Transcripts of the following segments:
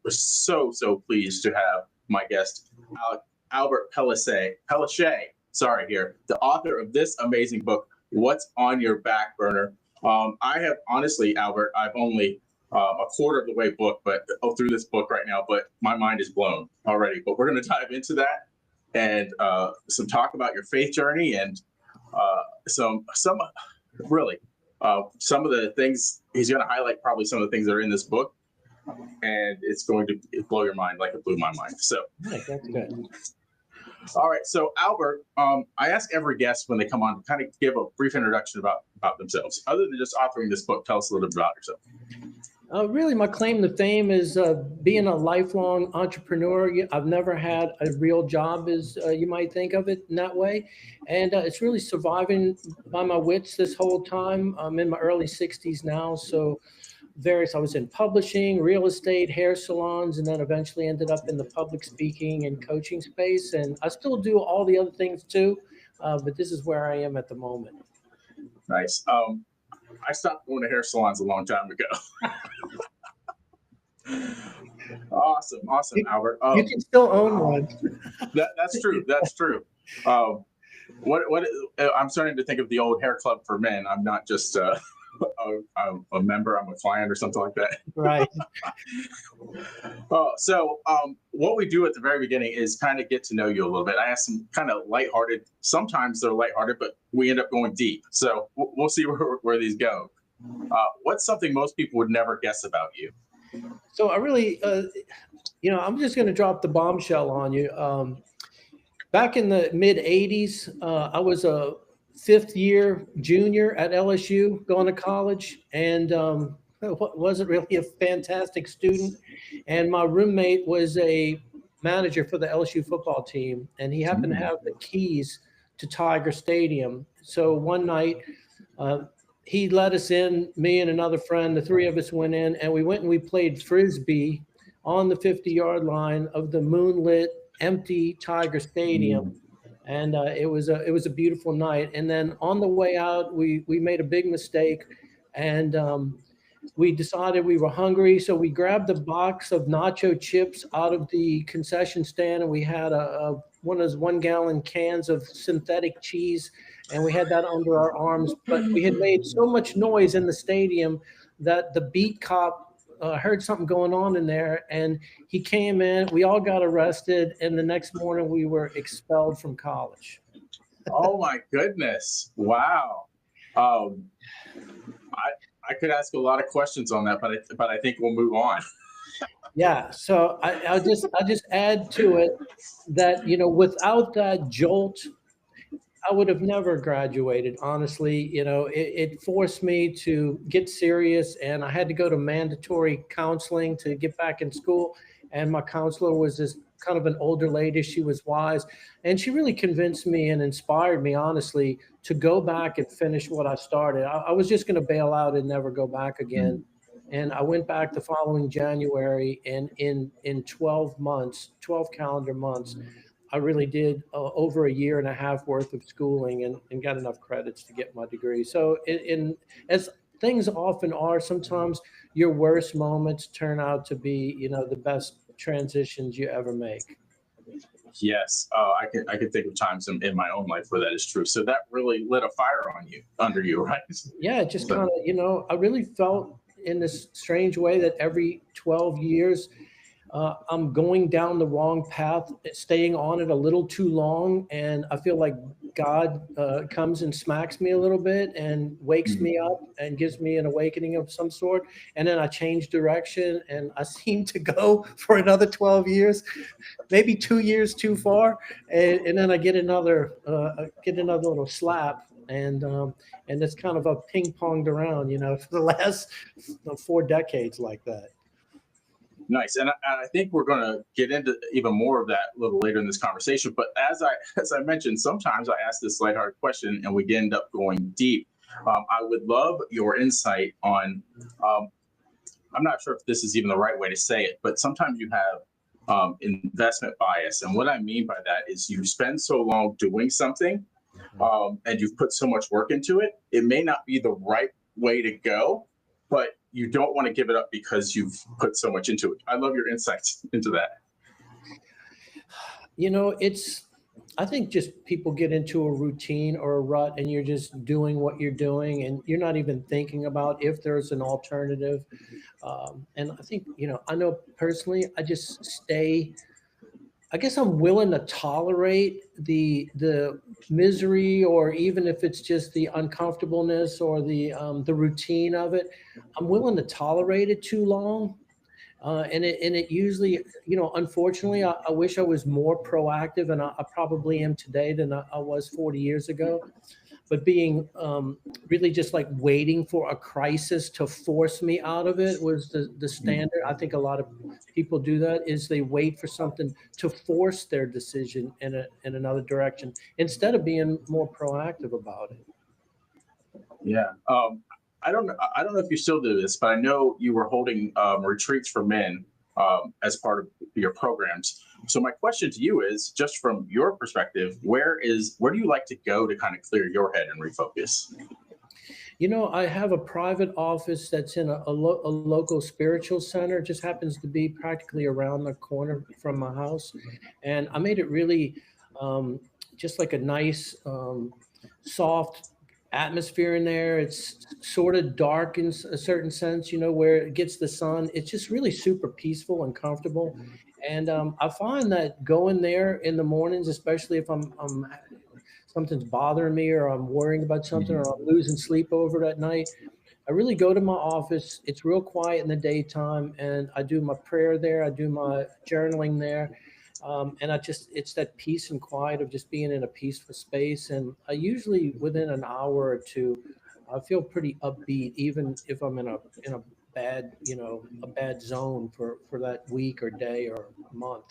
we're so pleased to have my guest, Albert Pellichet, sorry here, the author of this amazing book, What's on Your Back Burner. I have honestly, Albert, I've only a quarter of the way book, but through this book right now, but my mind is blown already. But we're going to dive into that and some talk about your faith journey and some really some of the things he's going to highlight. Probably some of the things that are in this book, and it's going to blow your mind like it blew my mind. So that's good. All right. So Albert, I ask every guest when they come on to kind of give a brief introduction about themselves. Other than just authoring this book, tell us a little bit about yourself. Really, my claim to fame is being a lifelong entrepreneur. I've never had a real job, as you might think of it in that way. And it's really surviving by my wits this whole time. I'm in my early 60s now. So I was in publishing, real estate, hair salons, and then eventually ended up in the public speaking and coaching space. And I still do all the other things too, but this is where I am at the moment. Nice. I stopped going to hair salons a long time ago. Awesome, Albert. You can still own one. That's true. What I'm starting to think of the old hair club for men. I'm not just a member. I'm a client or something like that. Right. So what we do at the very beginning is kind of get to know you a little bit. I ask some kind of lighthearted. Sometimes they're lighthearted, but we end up going deep. So we'll see where these go. What's something most people would never guess about you? So I really, I'm just going to drop the bombshell on you. Back in the mid 80s, I was a fifth year junior at LSU going to college, and wasn't really a fantastic student. And my roommate was a manager for the LSU football team, and he happened to have the keys to Tiger Stadium. So one night, he let us in, me and another friend, the three of us went in, and we played Frisbee on the 50-yard line of the moonlit, empty Tiger Stadium. And it was a beautiful night. And then on the way out, we made a big mistake, and we decided we were hungry. So we grabbed a box of nacho chips out of the concession stand, and we had one of those 1-gallon cans of synthetic cheese, and we had that under our arms. But we had made so much noise in the stadium that the beat cop heard something going on in there, and he came in. We all got arrested, and the next morning we were expelled from college. Oh my goodness! Wow. I could ask a lot of questions on that, but I think we'll move on. Yeah. So I'll just add to it that without that jolt, I would have never graduated. Honestly, it forced me to get serious, and I had to go to mandatory counseling to get back in school. And my counselor was this kind of an older lady. She was wise, and she really convinced me and inspired me, honestly, to go back and finish what I started. I was just going to bail out and never go back again. And I went back the following January, and in 12 calendar months, I really did over a year and a half worth of schooling and got enough credits to get my degree. So as things often are, sometimes your worst moments turn out to be, the best transitions you ever make. Yes. I can think of times in my own life where that is true. So that really lit a fire under you, right? Yeah, just kind of, I really felt in this strange way that every 12 years, I'm going down the wrong path, staying on it a little too long. And I feel like God comes and smacks me a little bit and wakes me up and gives me an awakening of some sort. And then I change direction, and I seem to go for another 12 years, maybe 2 years too far. And then I get another little slap. And it's kind of a ping-ponged around, for the last 4 decades like that. Nice. And I think we're going to get into even more of that a little later in this conversation. But as I mentioned, sometimes I ask this lighthearted question and we end up going deep. I would love your insight on, I'm not sure if this is even the right way to say it, but sometimes you have investment bias. And what I mean by that is you spend so long doing something and you've put so much work into it, it may not be the right way to go, but you don't want to give it up because you've put so much into it. I love your insights into that. I think just people get into a routine or a rut and you're just doing what you're doing and you're not even thinking about if there's an alternative. And I think, I know personally, I just stay. I guess I'm willing to tolerate the misery, or even if it's just the uncomfortableness or the routine of it. I'm willing to tolerate it too long, and it usually, unfortunately, I wish I was more proactive, and I probably am today than I was 40 years ago. But being really just like waiting for a crisis to force me out of it was the standard. I think a lot of people do that, is they wait for something to force their decision in another direction instead of being more proactive about it. Yeah. I don't know if you still do this, but I know you were holding retreats for men as part of your programs. So my question to you is, just from your perspective, where do you like to go to kind of clear your head and refocus? I have a private office that's in a local spiritual center. It just happens to be practically around the corner from my house. And I made it really just like a nice, soft atmosphere in there. It's sort of dark in a certain sense, where it gets the sun. It's just really super peaceful and comfortable. And I find that going there in the mornings, especially if I'm something's bothering me or I'm worrying about something or I'm losing sleep over it at night, I really go to my office. It's real quiet in the daytime, and I do my prayer there. I do my journaling there. And it's that peace and quiet of just being in a peaceful space. And I usually within an hour or two, I feel pretty upbeat, even if I'm in a bad, a bad zone for that week or day or month.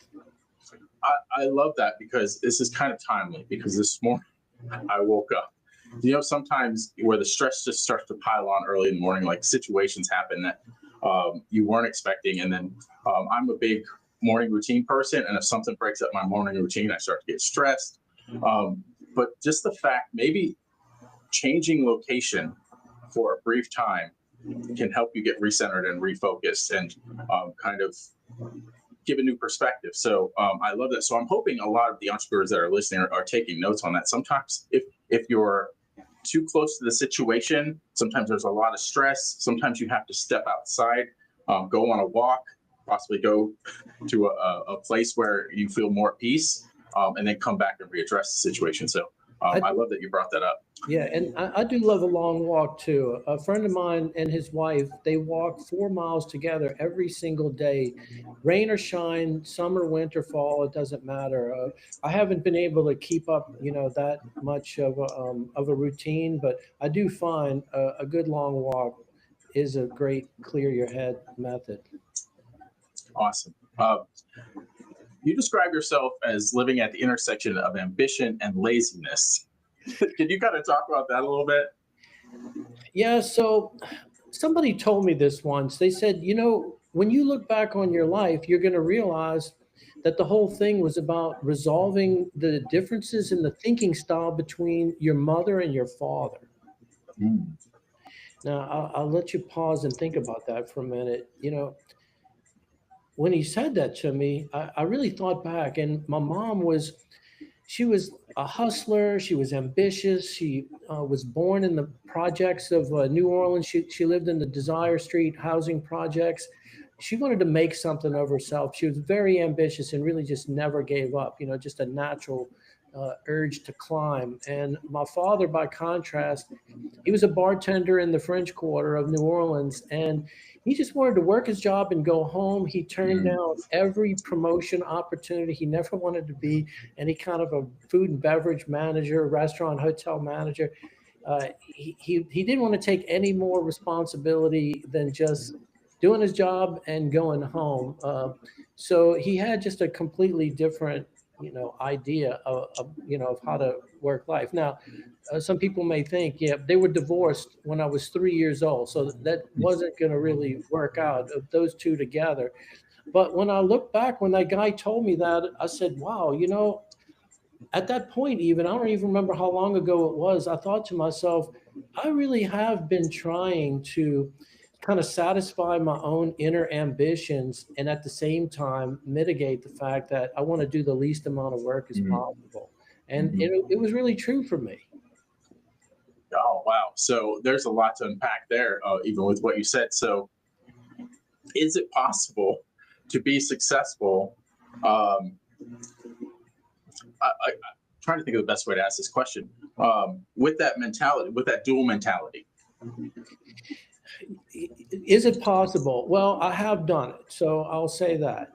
I love that, because this is kind of timely, because this morning I woke up. Sometimes where the stress just starts to pile on early in the morning, like situations happen that you weren't expecting. And then I'm a big morning routine person. And if something breaks up my morning routine, I start to get stressed. But just the fact, maybe changing location for a brief time can help you get recentered and refocused and kind of give a new perspective. So I love that. So I'm hoping a lot of the entrepreneurs that are listening are taking notes on that. Sometimes if you're too close to the situation, sometimes there's a lot of stress. Sometimes you have to step outside, go on a walk, possibly go to a place where you feel more at peace, and then come back and readdress the situation. So I love that you brought that up. Yeah, and I do love a long walk too. A friend of mine and his wife, they walk 4 miles together every single day, rain or shine, summer, winter, fall, it doesn't matter. I haven't been able to keep up, that much of a routine, but I do find a good long walk is a great clear your head method. Awesome. You describe yourself as living at the intersection of ambition and laziness. Can you kind of talk about that a little bit? Yeah, so somebody told me this once. They said, when you look back on your life, you're going to realize that the whole thing was about resolving the differences in the thinking style between your mother and your father. Mm. Now, I'll let you pause and think about that for a minute. When he said that to me, I really thought back, and my mom she was a hustler. She was ambitious. She was born in the projects of New Orleans. She lived in the Desire Street housing projects. She wanted to make something of herself. She was very ambitious and really just never gave up, just a natural urge to climb. And my father, by contrast, he was a bartender in the French Quarter of New Orleans, and he just wanted to work his job and go home. He turned down every promotion opportunity. He never wanted to be any kind of a food and beverage manager, restaurant, hotel manager. He didn't want to take any more responsibility than just doing his job and going home. So he had just a completely different idea of how to work life. Now, some people may think, yeah, they were divorced when I was 3 years old, so that wasn't going to really work out of those two together. But when I look back, when that guy told me that, I said, wow, at that point, even, I don't even remember how long ago it was, I thought to myself, I really have been trying to kind of satisfy my own inner ambitions and at the same time mitigate the fact that I want to do the least amount of work as possible. And it was really true for me. Oh, wow. So there's a lot to unpack there, even with what you said. So is it possible to be successful? I'm trying to think of the best way to ask this question. With that mentality, with that dual mentality. Is it possible? Well, I have done it, so I'll say that.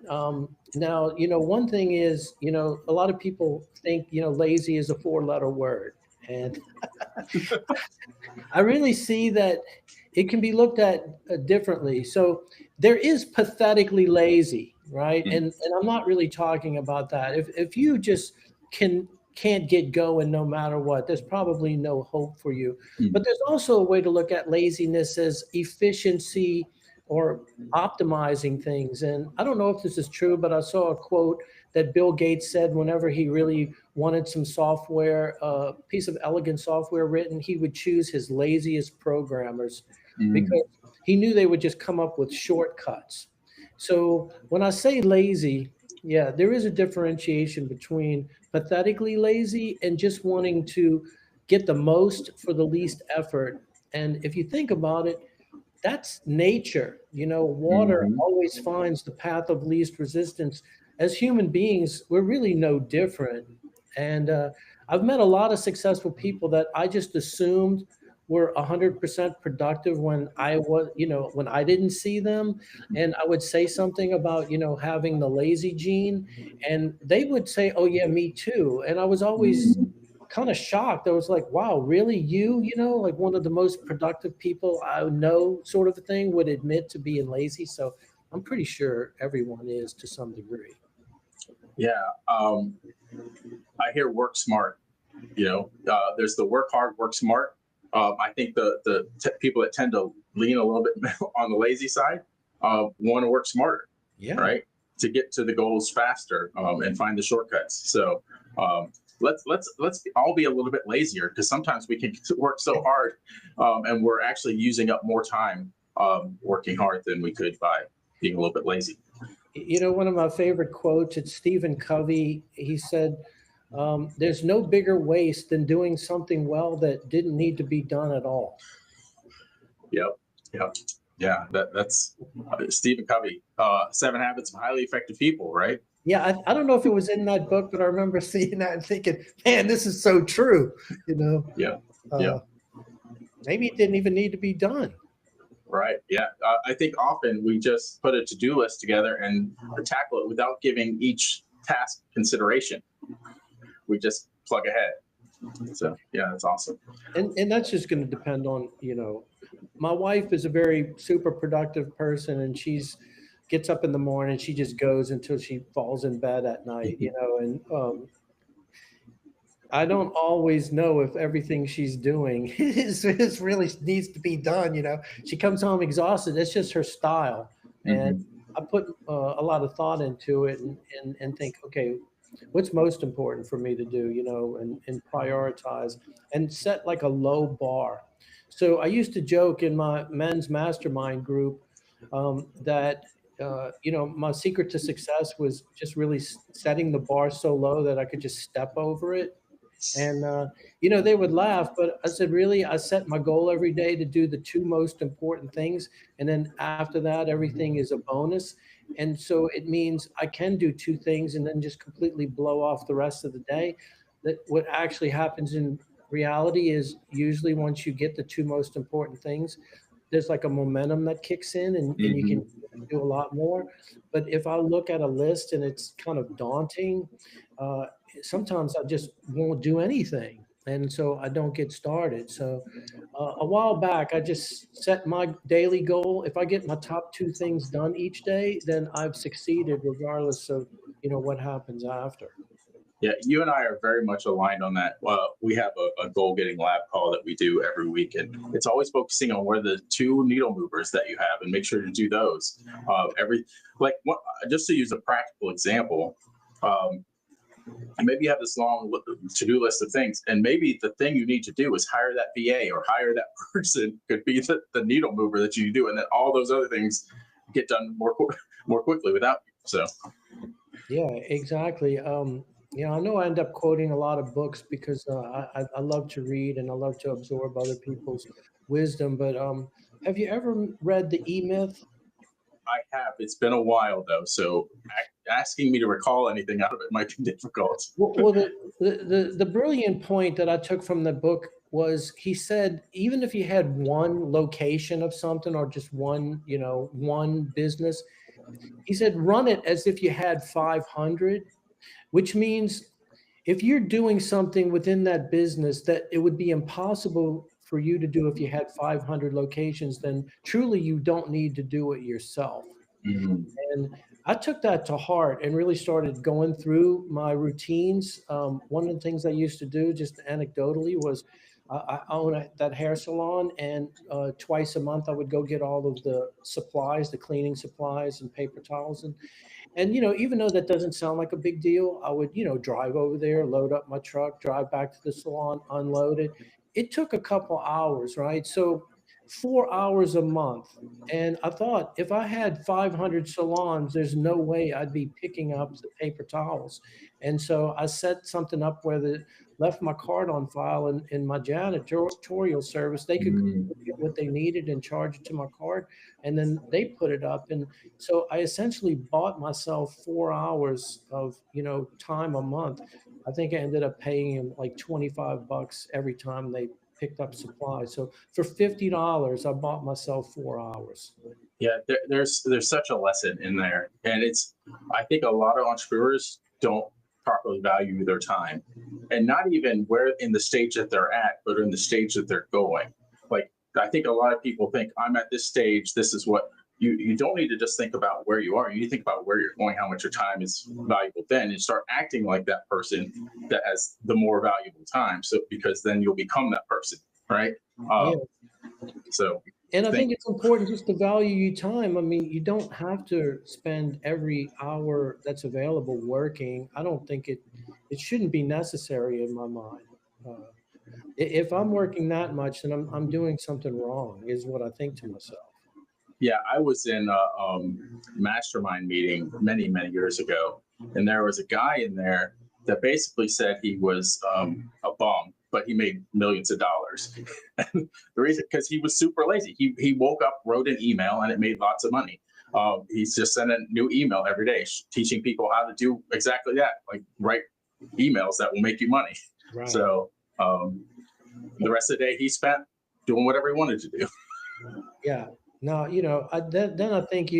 Now, one thing is, a lot of people think, lazy is a 4-letter word. And I really see that it can be looked at differently. So there is pathetically lazy, right? And I'm not really talking about that. If you just can't get going no matter what, there's probably no hope for you. But there's also a way to look at laziness as efficiency or optimizing things. And I don't know if this is true, but I saw a quote that Bill Gates said whenever he really wanted some software, a piece of elegant software written, he would choose his laziest programmers because he knew they would just come up with shortcuts. So when I say lazy, yeah, there is a differentiation between pathetically lazy and just wanting to get the most for the least effort. And if you think about it, that's nature. Water always finds the path of least resistance. As human beings, we're really no different. And I've met a lot of successful people that I just assumed were 100% productive when I was, when I didn't see them. And I would say something about, having the lazy gene, and they would say, oh yeah, me too. And I was always kind of shocked. I was like, wow, really? Like one of the most productive people I know, sort of a thing, would admit to being lazy. So I'm pretty sure everyone is to some degree. Yeah. I hear work smart, there's the work hard, work smart. I think the people that tend to lean a little bit on the lazy side want to work smarter, right? To get to the goals faster and find the shortcuts. So let's all be a little bit lazier, because sometimes we can work so hard and we're actually using up more time working hard than we could by being a little bit lazy. One of my favorite quotes, it's Stephen Covey. He said, there's no bigger waste than doing something well that didn't need to be done at all. Yep. Yeah, that's Stephen Covey, 7 Habits of Highly Effective People, right? Yeah, I don't know if it was in that book, but I remember seeing that and thinking, man, this is so true. Yeah. Maybe it didn't even need to be done. Right. Yeah. I think often we just put a to-do list together and tackle it without giving each task consideration. We just plug ahead. So yeah, that's awesome. And that's just going to depend on, my wife is a very super productive person, and she's gets up in the morning, she just goes until she falls in bed at night, and I don't always know if everything she's doing is really needs to be done. She comes home exhausted. It's just her style. And I put a lot of thought into it and think, okay, what's most important for me to do, and prioritize and set like a low bar. So I used to joke in my men's mastermind group that, my secret to success was just really setting the bar so low that I could just step over it. And, they would laugh, but I said, really, I set my goal every day to do the 2 most important things. And then after that, everything is a bonus. And so it means I can do 2 things and then just completely blow off the rest of the day. That what actually happens in reality is usually once you get the 2 most important things, there's like a momentum that kicks in and you can do a lot more. But if I look at a list and it's kind of daunting, sometimes I just won't do anything. And so I don't get started. So a while back, I just set my daily goal. If I get my top 2 things done each day, then I've succeeded regardless of, what happens after. Yeah, you and I are very much aligned on that. We have a goal-getting lab call that we do every week, and it's always focusing on where the 2 needle movers that you have, and make sure to do those. Just to use a practical example, and maybe you have this long to-do list of things, and maybe the thing you need to do is hire that VA or hire that person. Could be the needle mover that you do, and then all those other things get done more quickly without you. So Yeah, exactly. I know I end up quoting a lot of books because I love to read and I love to absorb other people's wisdom. But have you ever read The E Myth? I have. It's been a while though, so asking me to recall anything out of it might be difficult. Well, the brilliant point that I took from the book was he said even if you had one location of something or just one business, he said run it as if you had 500, which means if you're doing something within that business that it would be impossible for you to do if you had 500 locations, then truly you don't need to do it yourself. Mhm. And I took that to heart and really started going through my routines. One of the things I used to do, just anecdotally, was I own that hair salon, and twice a month I would go get all of the supplies, the cleaning supplies and paper towels, and even though that doesn't sound like a big deal, I would drive over there, load up my truck, drive back to the salon, unload it. It took a couple hours, right? So 4 hours a month. And I thought if I had 500 salons, there's no way I'd be picking up the paper towels. And so I set something up where left my card on file in my janitorial service. They could Mm. get what they needed and charge it to my card, and then they put it up. And so I essentially bought myself 4 hours of time a month. I think I ended up paying him like $25 every time they picked up supplies. So for $50, I bought myself 4 hours. Yeah, there's such a lesson in there, and I think a lot of entrepreneurs don't properly value their time, and not even where in the stage that they're at, but in the stage that they're going. Like I think a lot of people think I'm at this stage. This is what you don't need to just think about where you are. You need to think about where you're going, how much your time is valuable then, and start acting like that person that has the more valuable time. So because then you'll become that person, right? Yeah. Um, so And I think think it's important just to value your time. I mean, you don't have to spend every hour that's available working. I don't think it shouldn't be necessary in my mind. Uh, if I'm working that much, then I'm doing something wrong, is what I think to myself. Yeah, I was in a mastermind meeting many years ago, and there was a guy in there that basically said he was a bum, but he made millions of dollars. And the reason, because he was super lazy. He woke up, wrote an email, and it made lots of money. He's just sending a new email every day, teaching people how to do exactly that, like write emails that will make you money. Right. So the rest of the day he spent doing whatever he wanted to do. Yeah. Now, then I think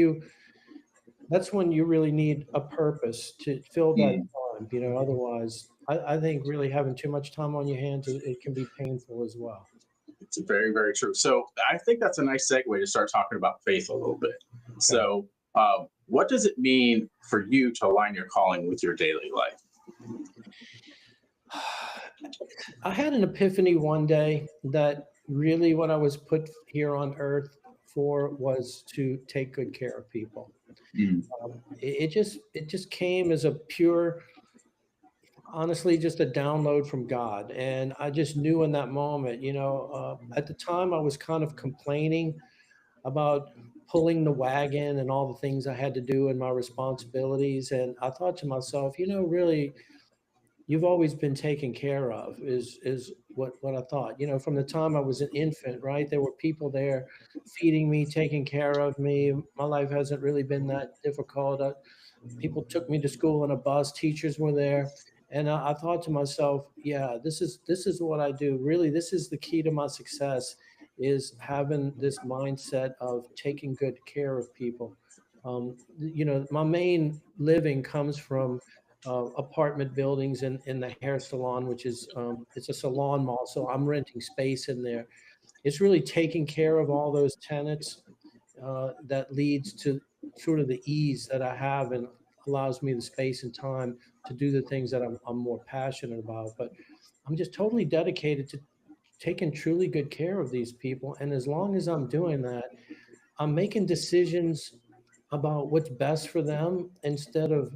that's when you really need a purpose to fill that Mm. time. Otherwise, I think really having too much time on your hands, it can be painful as well. It's very true. So I think that's a nice segue to start talking about faith a little bit. Okay. So, what does it mean for you to align your calling with your daily life? I had an epiphany one day that really what I was put here on earth for was to take good care of people. Mm. It just came as a pure, honestly, just a download from God. And I just knew in that moment, at the time I was kind of complaining about pulling the wagon and all the things I had to do and my responsibilities. And I thought to myself, really, you've always been taken care of is what I thought. From the time I was an infant, right? There were people there feeding me, taking care of me. My life hasn't really been that difficult. People took me to school in a bus, teachers were there. And I thought to myself, yeah, this is what I do. Really, this is the key to my success, is having this mindset of taking good care of people. My main living comes from apartment buildings in the hair salon, which is it's a salon mall. So I'm renting space in there. It's really taking care of all those tenants that leads to sort of the ease that I have and allows me the space and time to do the things that I'm more passionate about. But I'm just totally dedicated to taking truly good care of these people. And as long as I'm doing that, I'm making decisions about what's best for them instead of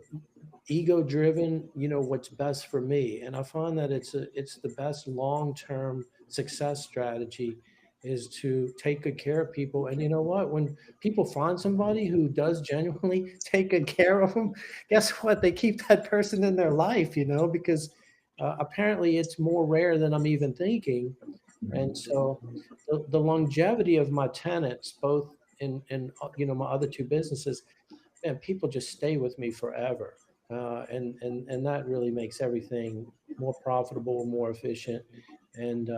ego driven, what's best for me. And I find that it's the best long-term success strategy is to take good care of people. And you know what? When people find somebody who does genuinely take good care of them, guess what? They keep that person in their life, because apparently it's more rare than I'm even thinking. And so the longevity of my tenants, both in my other two businesses, and people just stay with me forever. And that really makes everything more profitable, more efficient, and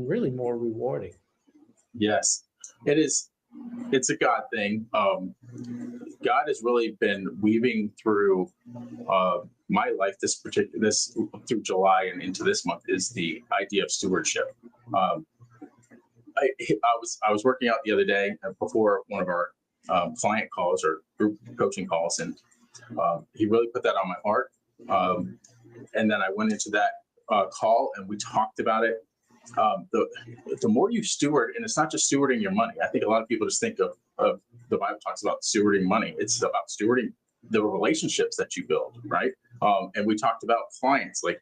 really more rewarding. Yes, it is. It's a God thing. God has really been weaving through my life this through July and into this month is the idea of stewardship. Um, I was working out the other day before one of our client calls or group coaching calls, and he really put that on my heart. And then I went into that call and we talked about it. The more you steward, and it's not just stewarding your money. I think a lot of people just think of the Bible talks about stewarding money. It's about stewarding the relationships that you build, right? And we talked about clients. Like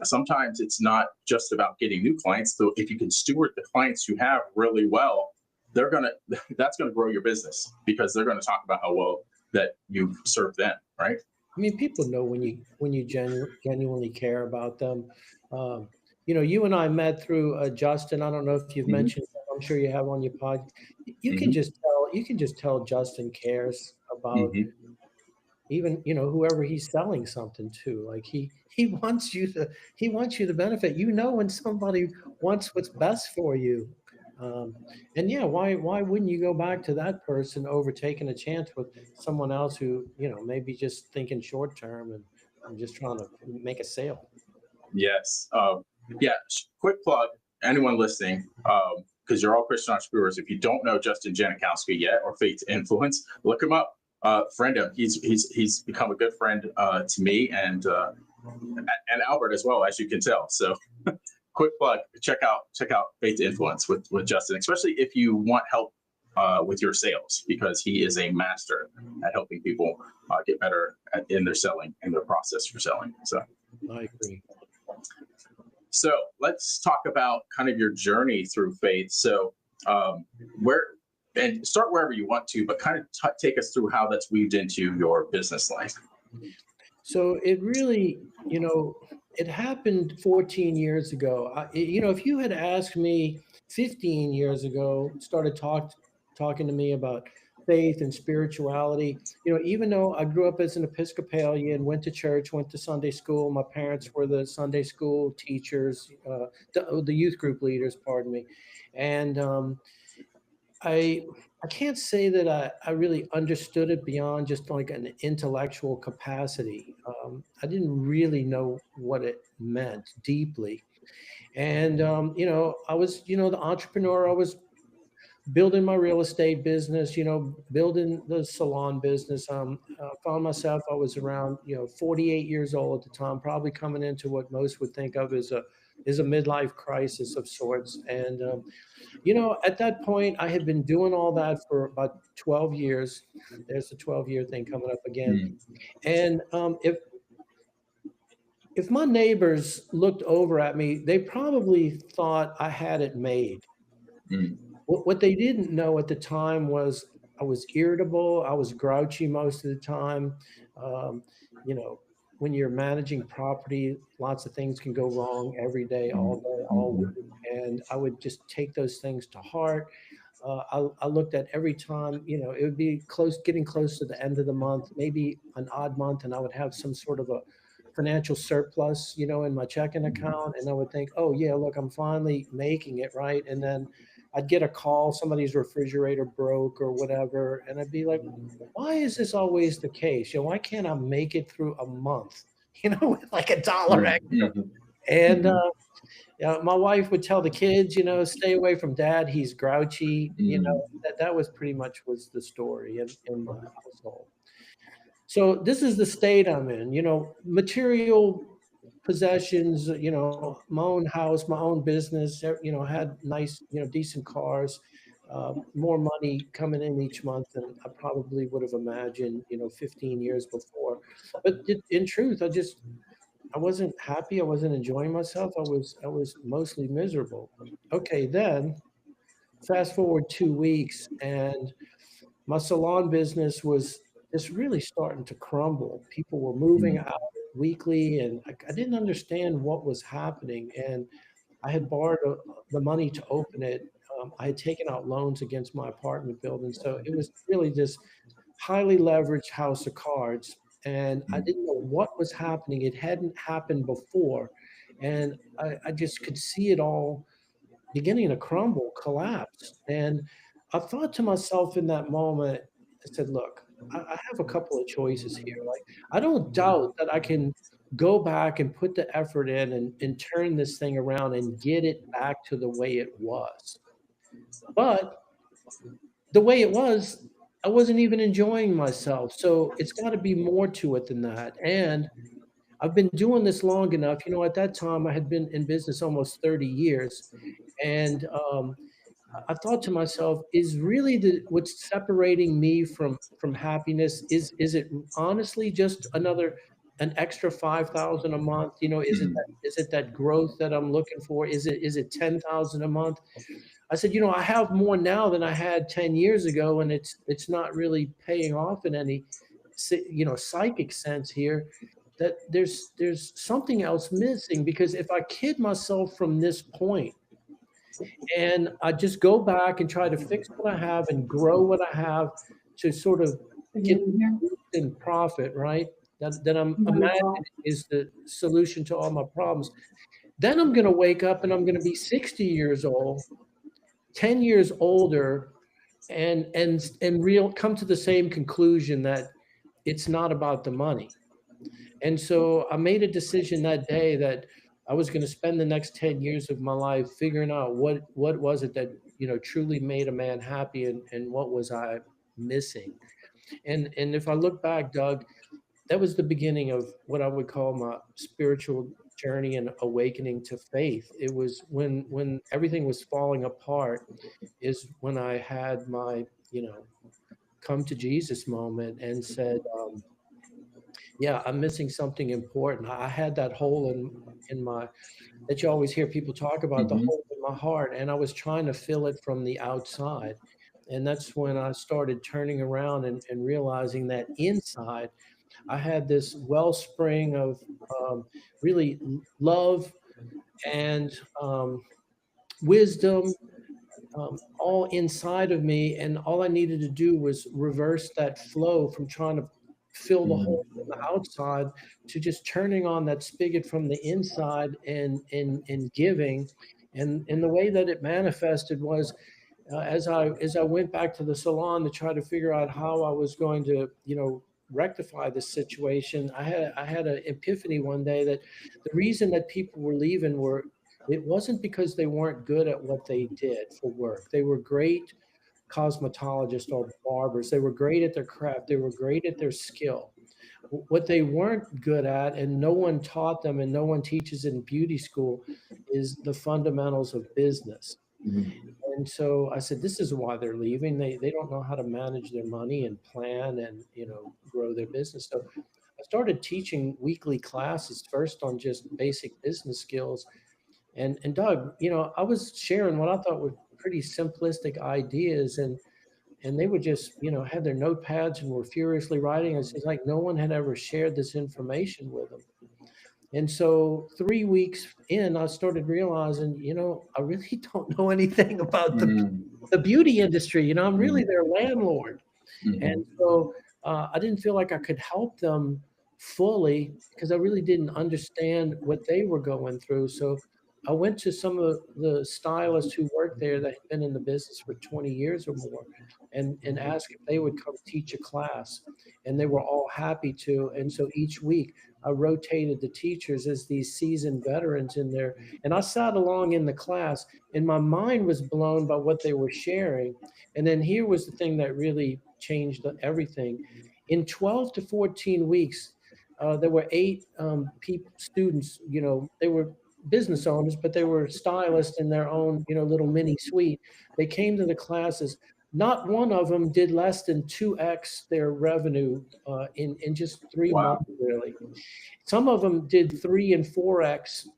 sometimes it's not just about getting new clients. So if you can steward the clients you have really well, that's gonna grow your business because they're gonna talk about how well that you've served them, right? I mean, people know when you genuinely care about them. You and I met through Justin. I don't know if you've Mm-hmm. mentioned him. I'm sure you have on your pod. You can Mm-hmm. just tell. You can just tell Justin cares about Mm-hmm. even whoever he's selling something to. Like he wants you to benefit. When somebody wants what's best for you. Um, and yeah, why wouldn't you go back to that person over taking a chance with someone else who maybe just thinking short term and just trying to make a sale? Yes. Yeah. Quick plug. Anyone listening, because you're all Christian entrepreneurs. If you don't know Justin Janikowski yet or Faith to Influence, look him up. Friend him. He's become a good friend to me and Albert as well, as you can tell. So, quick plug. Check out Faith to Influence with Justin, especially if you want help with your sales, because he is a master at helping people get better in their selling and their process for selling. So, I agree. So let's talk about kind of your journey through faith. So and start wherever you want to, but kind of take us through how that's weaved into your business life. So it really, it happened 14 years ago. If you had asked me 15 years ago, started talking to me about faith and spirituality, even though I grew up as an Episcopalian, went to church, went to Sunday school, my parents were the Sunday school teachers, the youth group leaders, pardon me. And I can't say that I really understood it beyond just like an intellectual capacity. I didn't really know what it meant deeply. And, I was, the entrepreneur. I was building my real estate business, building the salon business. Found myself, I was around, 48 years old at the time, probably coming into what most would think of as a midlife crisis of sorts. And, at that point, I had been doing all that for about 12 years. There's the 12-year thing coming up again. And if my neighbors looked over at me, they probably thought I had it made. Mm. What they didn't know at the time was I was irritable. I was grouchy most of the time. Um, you know, when you're managing property, lots of things can go wrong every day, all day, all week. And I would just take those things to heart. I looked at every time, it would be getting close to the end of the month, maybe an odd month, and I would have some sort of a financial surplus, in my checking account. And I would think, oh, yeah, look, I'm finally making it, right? And then I'd get a call, somebody's refrigerator broke or whatever. And I'd be like, why is this always the case? Why can't I make it through a month, with like $1 extra? And my wife would tell the kids, stay away from dad. He's grouchy. That was pretty much was the story in my household. So this is the state I'm in, material possessions, my own house, my own business, had nice, decent cars. more money coming in each month than I probably would have imagined, 15 years before. But in truth, I wasn't happy. I wasn't enjoying myself. I was mostly miserable. Okay, then fast forward 2 weeks, and my salon business was just really starting to crumble. People were moving out weekly, and I didn't understand what was happening. And I had borrowed the money to open it. I had taken out loans against my apartment building, so it was really just highly leveraged house of cards. And I didn't know what was happening. It hadn't happened before, and I just could see it all beginning to crumble, collapse. And I thought to myself in that moment, I said, look, I have a couple of choices here. Like, I don't doubt that I can go back and put the effort in and turn this thing around and get it back to the way it was. But the way it was, I wasn't even enjoying myself. So it's got to be more to it than that. And I've been doing this long enough. At that time, I had been in business almost 30 years. And I thought to myself, is really what's separating me from happiness? Is it honestly just an extra 5,000 a month? Is it that growth that I'm looking for? Is it 10,000 a month? I said, I have more now than I had 10 years ago, and it's not really paying off in any psychic sense here. That there's something else missing, because if I kid myself from this point and I just go back and try to fix what I have and grow what I have to sort of get in profit, right? That I'm imagining is the solution to all my problems. Then I'm going to wake up and I'm going to be 60 years old, 10 years older, and real come to the same conclusion that it's not about the money. And so I made a decision that day that I was going to spend the next 10 years of my life figuring out what was it that, truly made a man happy, and what was I missing. And if I look back, Doug, that was the beginning of what I would call my spiritual journey and awakening to faith. It was when everything was falling apart, is when I had my, come to Jesus moment and said, yeah, I'm missing something important. I had that hole in my that you always hear people talk about, the Mhm. hole in my heart, and I was trying to fill it from the outside. And that's when I started turning around and realizing that inside I had this wellspring of really love and wisdom, all inside of me, and all I needed to do was reverse that flow from trying to fill the hole from the outside to just turning on that spigot from the inside and giving. And the way that it manifested was, as I went back to the salon to try to figure out how I was going to, rectify this situation. I had an epiphany one day that the reason that people were leaving were, it wasn't because they weren't good at what they did for work. They were great cosmetologists or barbers. They were great at their craft. They were great at their skill. What they weren't good at, and no one taught them, and no one teaches in beauty school, is the fundamentals of business. And so I said, this is why they're leaving. They don't know how to manage their money and plan and, grow their business. So I started teaching weekly classes, first on just basic business skills. And Doug, I was sharing what I thought were pretty simplistic ideas, and they would just, had their notepads and were furiously writing. It's like no one had ever shared this information with them. And so 3 weeks in, I started realizing, I really don't know anything about the beauty industry. I'm really their landlord. And so I didn't feel like I could help them fully because I really didn't understand what they were going through. So I went to some of the stylists who worked there that had been in the business for 20 years or more, and asked if they would come teach a class. And they were all happy to. And so each week I rotated the teachers as these seasoned veterans in there. And I sat along in the class, and my mind was blown by what they were sharing. And then here was the thing that really changed everything. In 12 to 14 weeks, there were eight students. They were business owners, but they were stylists in their own, little mini suite. They came to the classes. Not one of them did less than 2x their revenue in just 3 months, Wow. really. Some of them did 3 and 4x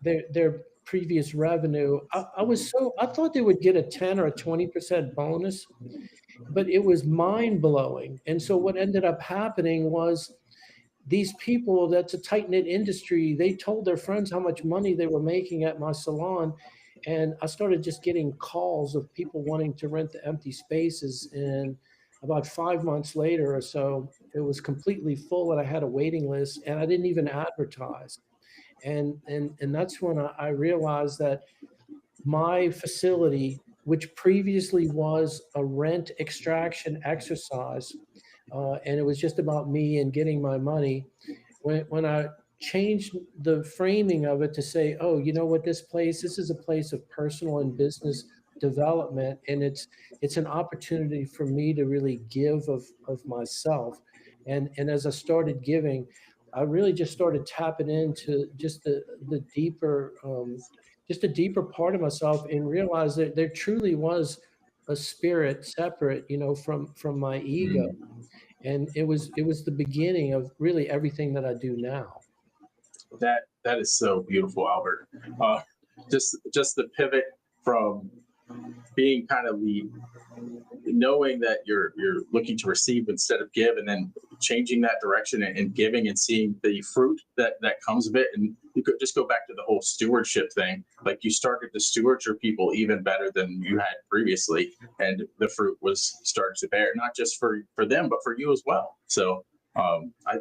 their previous revenue. I thought they would get a 10 or a 20% bonus, but it was mind blowing. And so what ended up happening was these people, that's a tight knit industry, they told their friends how much money they were making at my salon. And I started just getting calls of people wanting to rent the empty spaces. And about 5 months later or so, it was completely full and I had a waiting list and I didn't even advertise. And that's when I realized that my facility, which previously was a rent extraction exercise, and it was just about me and getting my money, when I changed the framing of it to say, oh, you know what, this is a place of personal and business development, and it's an opportunity for me to really give of myself. And as I started giving, I really just started tapping into just the deeper, just a deeper part of myself, and realized that there truly was a spirit separate, from my ego. And it was the beginning of really everything that I do now. That is so beautiful, Albert. Uh, just the pivot from being kind of the knowing that you're looking to receive instead of give, and then changing that direction and giving and seeing the fruit that comes of it. And you could just go back to the whole stewardship thing. Like, you started to steward your people even better than you had previously, and the fruit was started to bear, not just for them but for you as well. So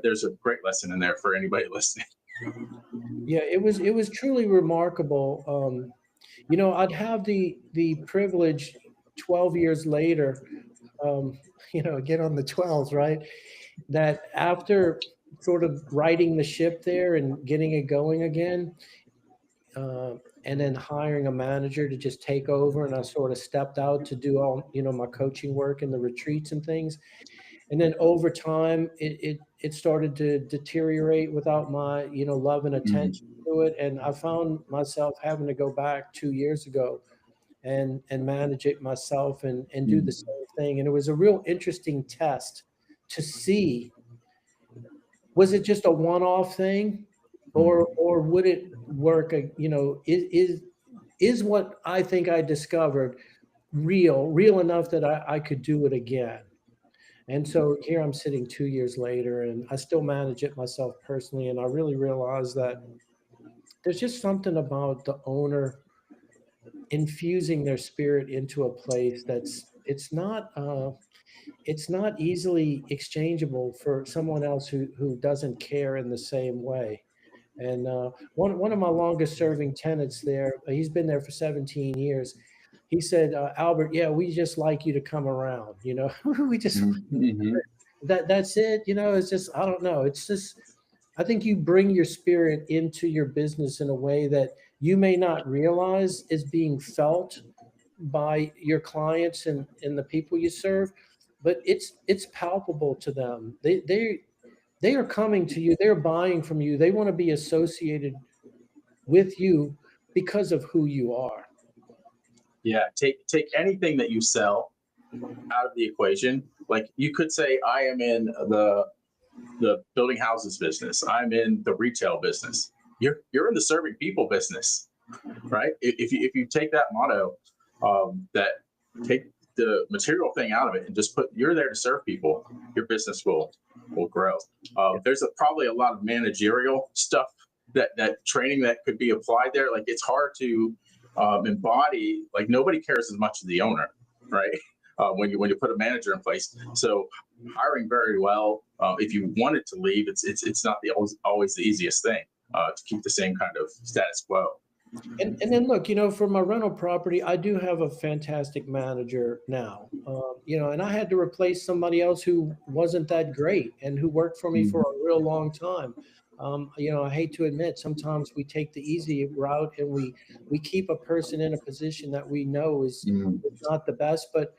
there's a great lesson in there for anybody listening. Yeah, it was truly remarkable. I'd have the privilege 12 years later, get on the 12s, right? That after sort of righting the ship there and getting it going again, and then hiring a manager to just take over, and I sort of stepped out to do all, my coaching work and the retreats and things. And then over time, it started to deteriorate without my, love and Mhm. attention to it. And I found myself having to go back 2 years ago and manage it myself and do the Mhm. same thing. And it was a real interesting test to see, was it just a one-off thing, or would it work? Is what I think I discovered real enough that I could do it again? And so here I'm sitting 2 years later, and I still manage it myself personally. And I really realize that there's just something about the owner infusing their spirit into a place it's not easily exchangeable for someone else who doesn't care in the same way. And one of my longest serving tenants there, he's been there for 17 years. He said, Albert, yeah, we just like you to come around. We just Mhm. that's it. It's just, I don't know. It's just, I think you bring your spirit into your business in a way that you may not realize is being felt by your clients and the people you serve, but it's palpable to them. They are coming to you, they're buying from you, they want to be associated with you because of who you are. Yeah, take anything that you sell out of the equation. Like, you could say, I am in the building houses business. I'm in the retail business. You're in the serving people business, right? If you take that motto, that take the material thing out of it and just put, you're there to serve people, your business will grow. There's probably a lot of managerial stuff that training that could be applied there. Like, it's hard to embody. Like, nobody cares as much as the owner, right? When you put a manager in place. So hiring very well. If you wanted to leave, it's not always the easiest thing to keep the same kind of status quo. And then look, for my rental property, I do have a fantastic manager now. And I had to replace somebody else who wasn't that great and who worked for me for Mhm. a real long time. I hate to admit, sometimes we take the easy route and we keep a person in a position that we know is Mhm. not the best. But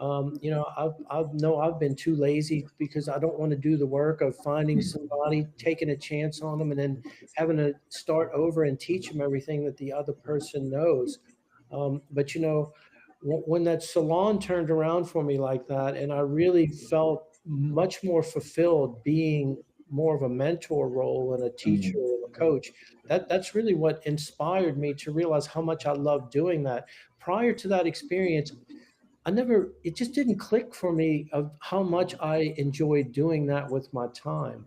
I've been too lazy because I don't want to do the work of finding somebody, taking a chance on them, and then having to start over and teach them everything that the other person knows. But when that salon turned around for me like that, and I really felt much more fulfilled being more of a mentor role and a teacher and a coach, that's really what inspired me to realize how much I love doing that. Prior to that experience, it just didn't click for me of how much I enjoyed doing that with my time.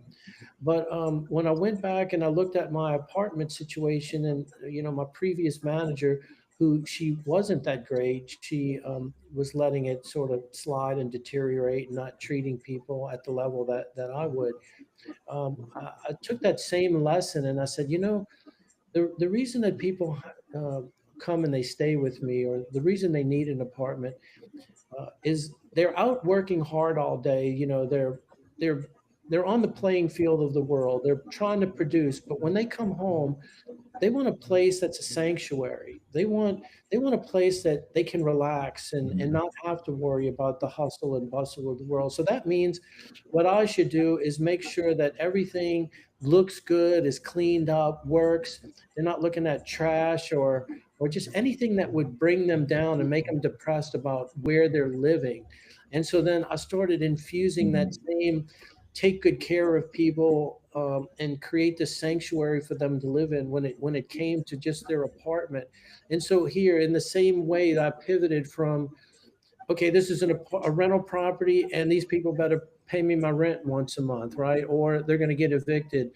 But when I went back and I looked at my apartment situation, and my previous manager, who she wasn't that great, she was letting it sort of slide and deteriorate, not treating people at the level that I would. I took that same lesson and I said, the reason that people uh, come and they stay with me, or the reason they need an apartment, is they're out working hard all day. They're they're on the playing field of the world. They're trying to produce, but when they come home, they want a place that's a sanctuary. They want a place that they can relax and not have to worry about the hustle and bustle of the world. So that means what I should do is make sure that everything looks good, is cleaned up, works. They're not looking at trash or just anything that would bring them down and make them depressed about where they're living. And so then I started infusing that same take good care of people, and create this sanctuary for them to live in when it came to just their apartment. And so here, in the same way that I pivoted from, okay, this is a rental property, and these people better pay me my rent once a month, right? Or they're going to get evicted.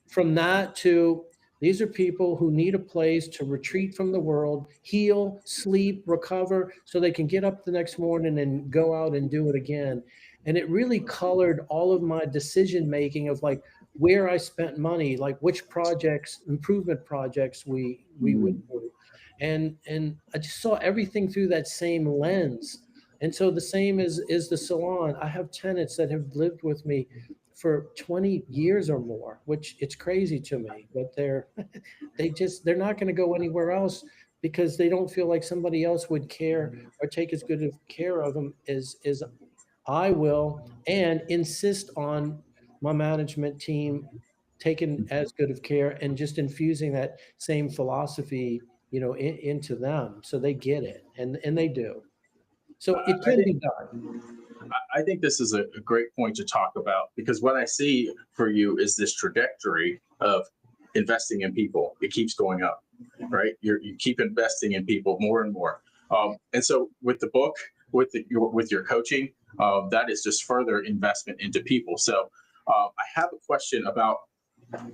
From that to, these are people who need a place to retreat from the world, heal, sleep, recover, so they can get up the next morning and go out and do it again. And it really colored all of my decision making of like where I spent money, like which projects, improvement projects we would do. And I just saw everything through that same lens. And so the same is the salon. I have tenants that have lived with me for 20 years or more, which it's crazy to me, but they're not going to go anywhere else because they don't feel like somebody else would care or take as good of care of them as I will, and insist on my management team taking as good of care and just infusing that same philosophy, into them so they get it, and they do. So it I can think be done. I think this is a great point to talk about, because what I see for you is this trajectory of investing in people. It keeps going up, right? You keep investing in people more and more. And so with the book, with your coaching, that is just further investment into people. So I have a question about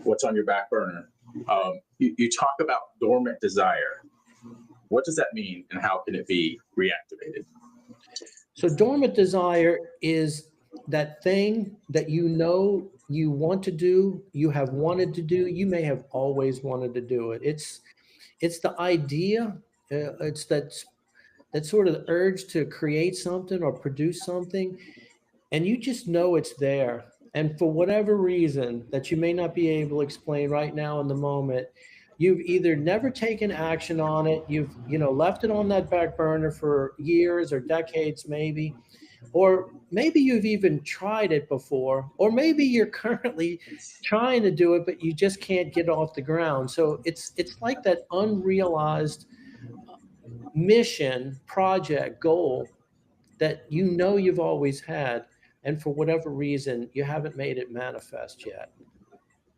what's on your back burner. You talk about dormant desire. What does that mean, and how can it be reactivated? So dormant desire is that thing that you want to do, you have wanted to do, you may have always wanted to do it. It's the idea, it's that sort of urge to create something or produce something, and you just know it's there. And for whatever reason that you may not be able to explain right now in the moment, you've either never taken action on it, you've left it on that back burner for years or decades maybe, or maybe you've even tried it before, or maybe you're currently trying to do it but you just can't get off the ground. So it's like that unrealized mission, project, goal that you've always had, and for whatever reason you haven't made it manifest yet.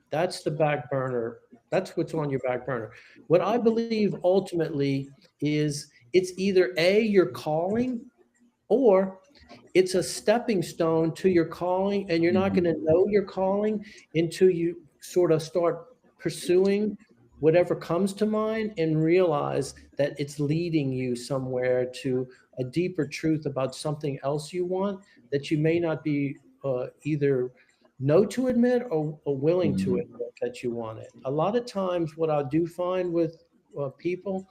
That's the back burner. That's what's on your back burner. What I believe ultimately is, it's either A, your calling, or it's a stepping stone to your calling, and you're not going to know your calling until you sort of start pursuing whatever comes to mind and realize that it's leading you somewhere to a deeper truth about something else you want that you may not be either know to admit or willing to admit that you want it. A lot of times what I do find with people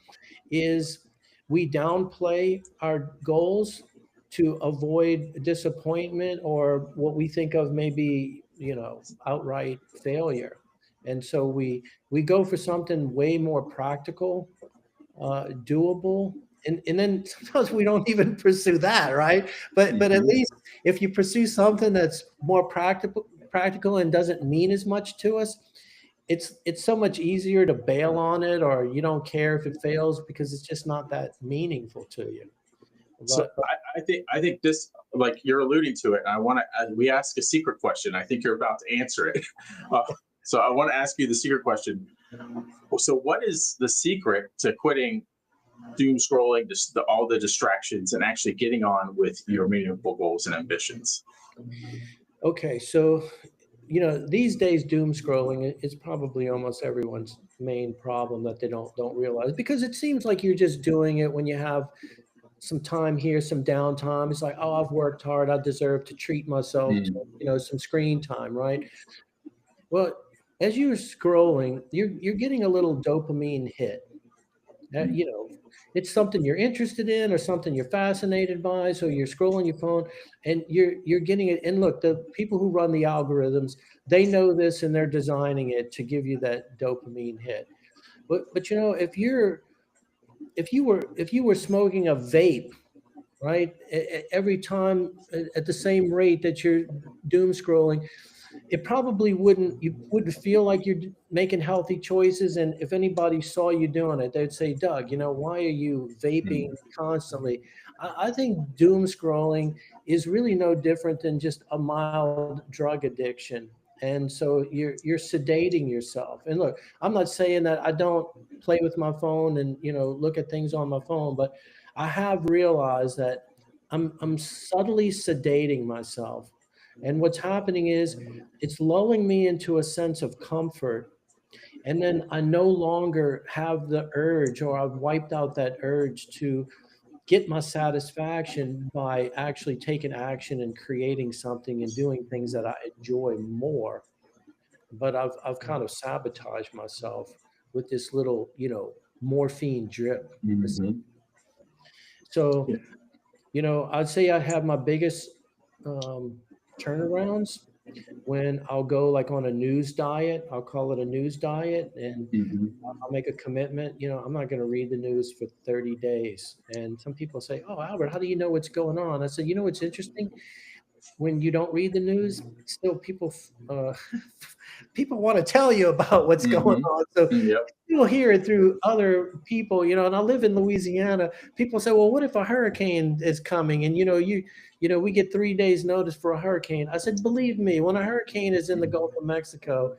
is we downplay our goals to avoid disappointment or what we think of maybe outright failure. And so we go for something way more practical, doable, and then sometimes we don't even pursue that, right? But at least if you pursue something that's more practical and doesn't mean as much to us, it's so much easier to bail on it, or you don't care if it fails because it's just not that meaningful to you. So But I think this, like you're alluding to it, and I want to, we ask a secret question. I think you're about to answer it. Uh, so I want to ask you the secret question. So what is the secret to quitting doom scrolling, just all the distractions, and actually getting on with your meaningful goals and ambitions? okay, so these days doom scrolling is probably almost everyone's main problem that they don't realize, because it seems like you're just doing it when you have some time here, some downtime. It's like, oh, I've worked hard, I deserve to treat myself to, Mm. some screen time, right? Well, as you're scrolling, you're getting a little dopamine hit. That, it's something you're interested in or something you're fascinated by. So you're scrolling your phone and you're getting it. And look, the people who run the algorithms, they know this and they're designing it to give you that dopamine hit. But if you were smoking a vape, right, every time at the same rate that you're doom scrolling, it probably you wouldn't feel like you're making healthy choices. And if anybody saw you doing it, they'd say, Doug, why are you vaping Mm. constantly? I think doom scrolling is really no different than just a mild drug addiction. And so you're sedating yourself. And look, I'm not saying that I don't play with my phone and look at things on my phone, but I have realized that I'm subtly sedating myself. And what's happening is it's lulling me into a sense of comfort. And then I no longer have the urge, or I've wiped out that urge to get my satisfaction by actually taking action and creating something and doing things that I enjoy more. But I've kind of sabotaged myself with this little, morphine drip. Mhm. So, Yeah. I'd say I have my biggest um, turnarounds when I'll go like on a news diet. I'll call it a news diet, and Mhm. I'll make a commitment. I'm not going to read the news for 30 days. And some people say, "Oh, Albert, how do you know what's going on?" I said, "What's interesting? When you don't read the news, still people want to tell you about what's going Mhm. on. So Yep. you'll hear it through other people, and I live in Louisiana. People say, well, what if a hurricane is coming? And we get 3 days notice for a hurricane. I said, believe me, when a hurricane is in the Gulf of Mexico,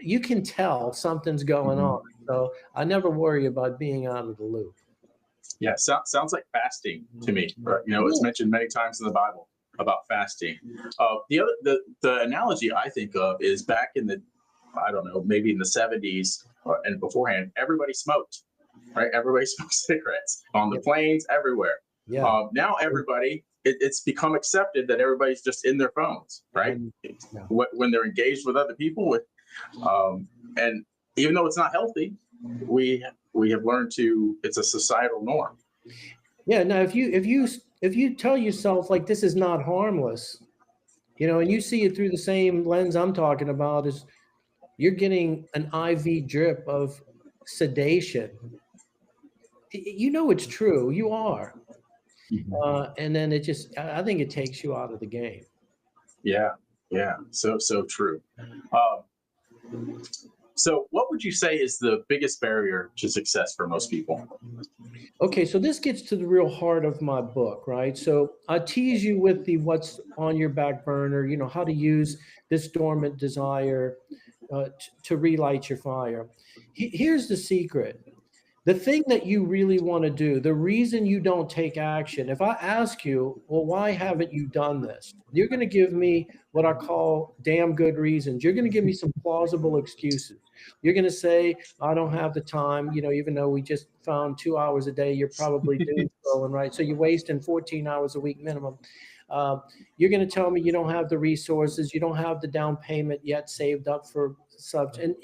you can tell something's going on. Mhm. So I never worry about being out of the loop. Yeah, sounds like fasting to me. Right? It's Yeah. mentioned many times in the Bible about fasting. The analogy I think of is back in the, I don't know, maybe in the 70s and beforehand, everybody smoked, right? Everybody smoked cigarettes on the Yeah. planes, everywhere. Yeah. Now everybody, it's become accepted that everybody's just in their phones, right? Yeah. When they're engaged with other people, and even though it's not healthy, we have learned to. It's a societal norm. Yeah. Now, if you tell yourself like this is not harmless, and you see it through the same lens I'm talking about, is you're getting an IV drip of sedation. It's true. You are. Mhm. And then I think it takes you out of the game. Yeah, yeah, so true. Um, so, what would you say is the biggest barrier to success for most people? Okay, so this gets to the real heart of my book, right? So I tease you with the what's on your back burner, how to use this dormant desire to relight your fire. Here's the secret. The thing that you really want to do, the reason you don't take action, if I ask you, well, why haven't you done this? You're going to give me what I call damn good reasons. You're going to give me some plausible excuses. You're going to say, I don't have the time, even though we just found 2 hours a day, you're probably doom scrolling, right? So you're wasting 14 hours a week minimum. Uh, you're going to tell me you don't have the resources, you don't have the down payment yet saved up for such. And,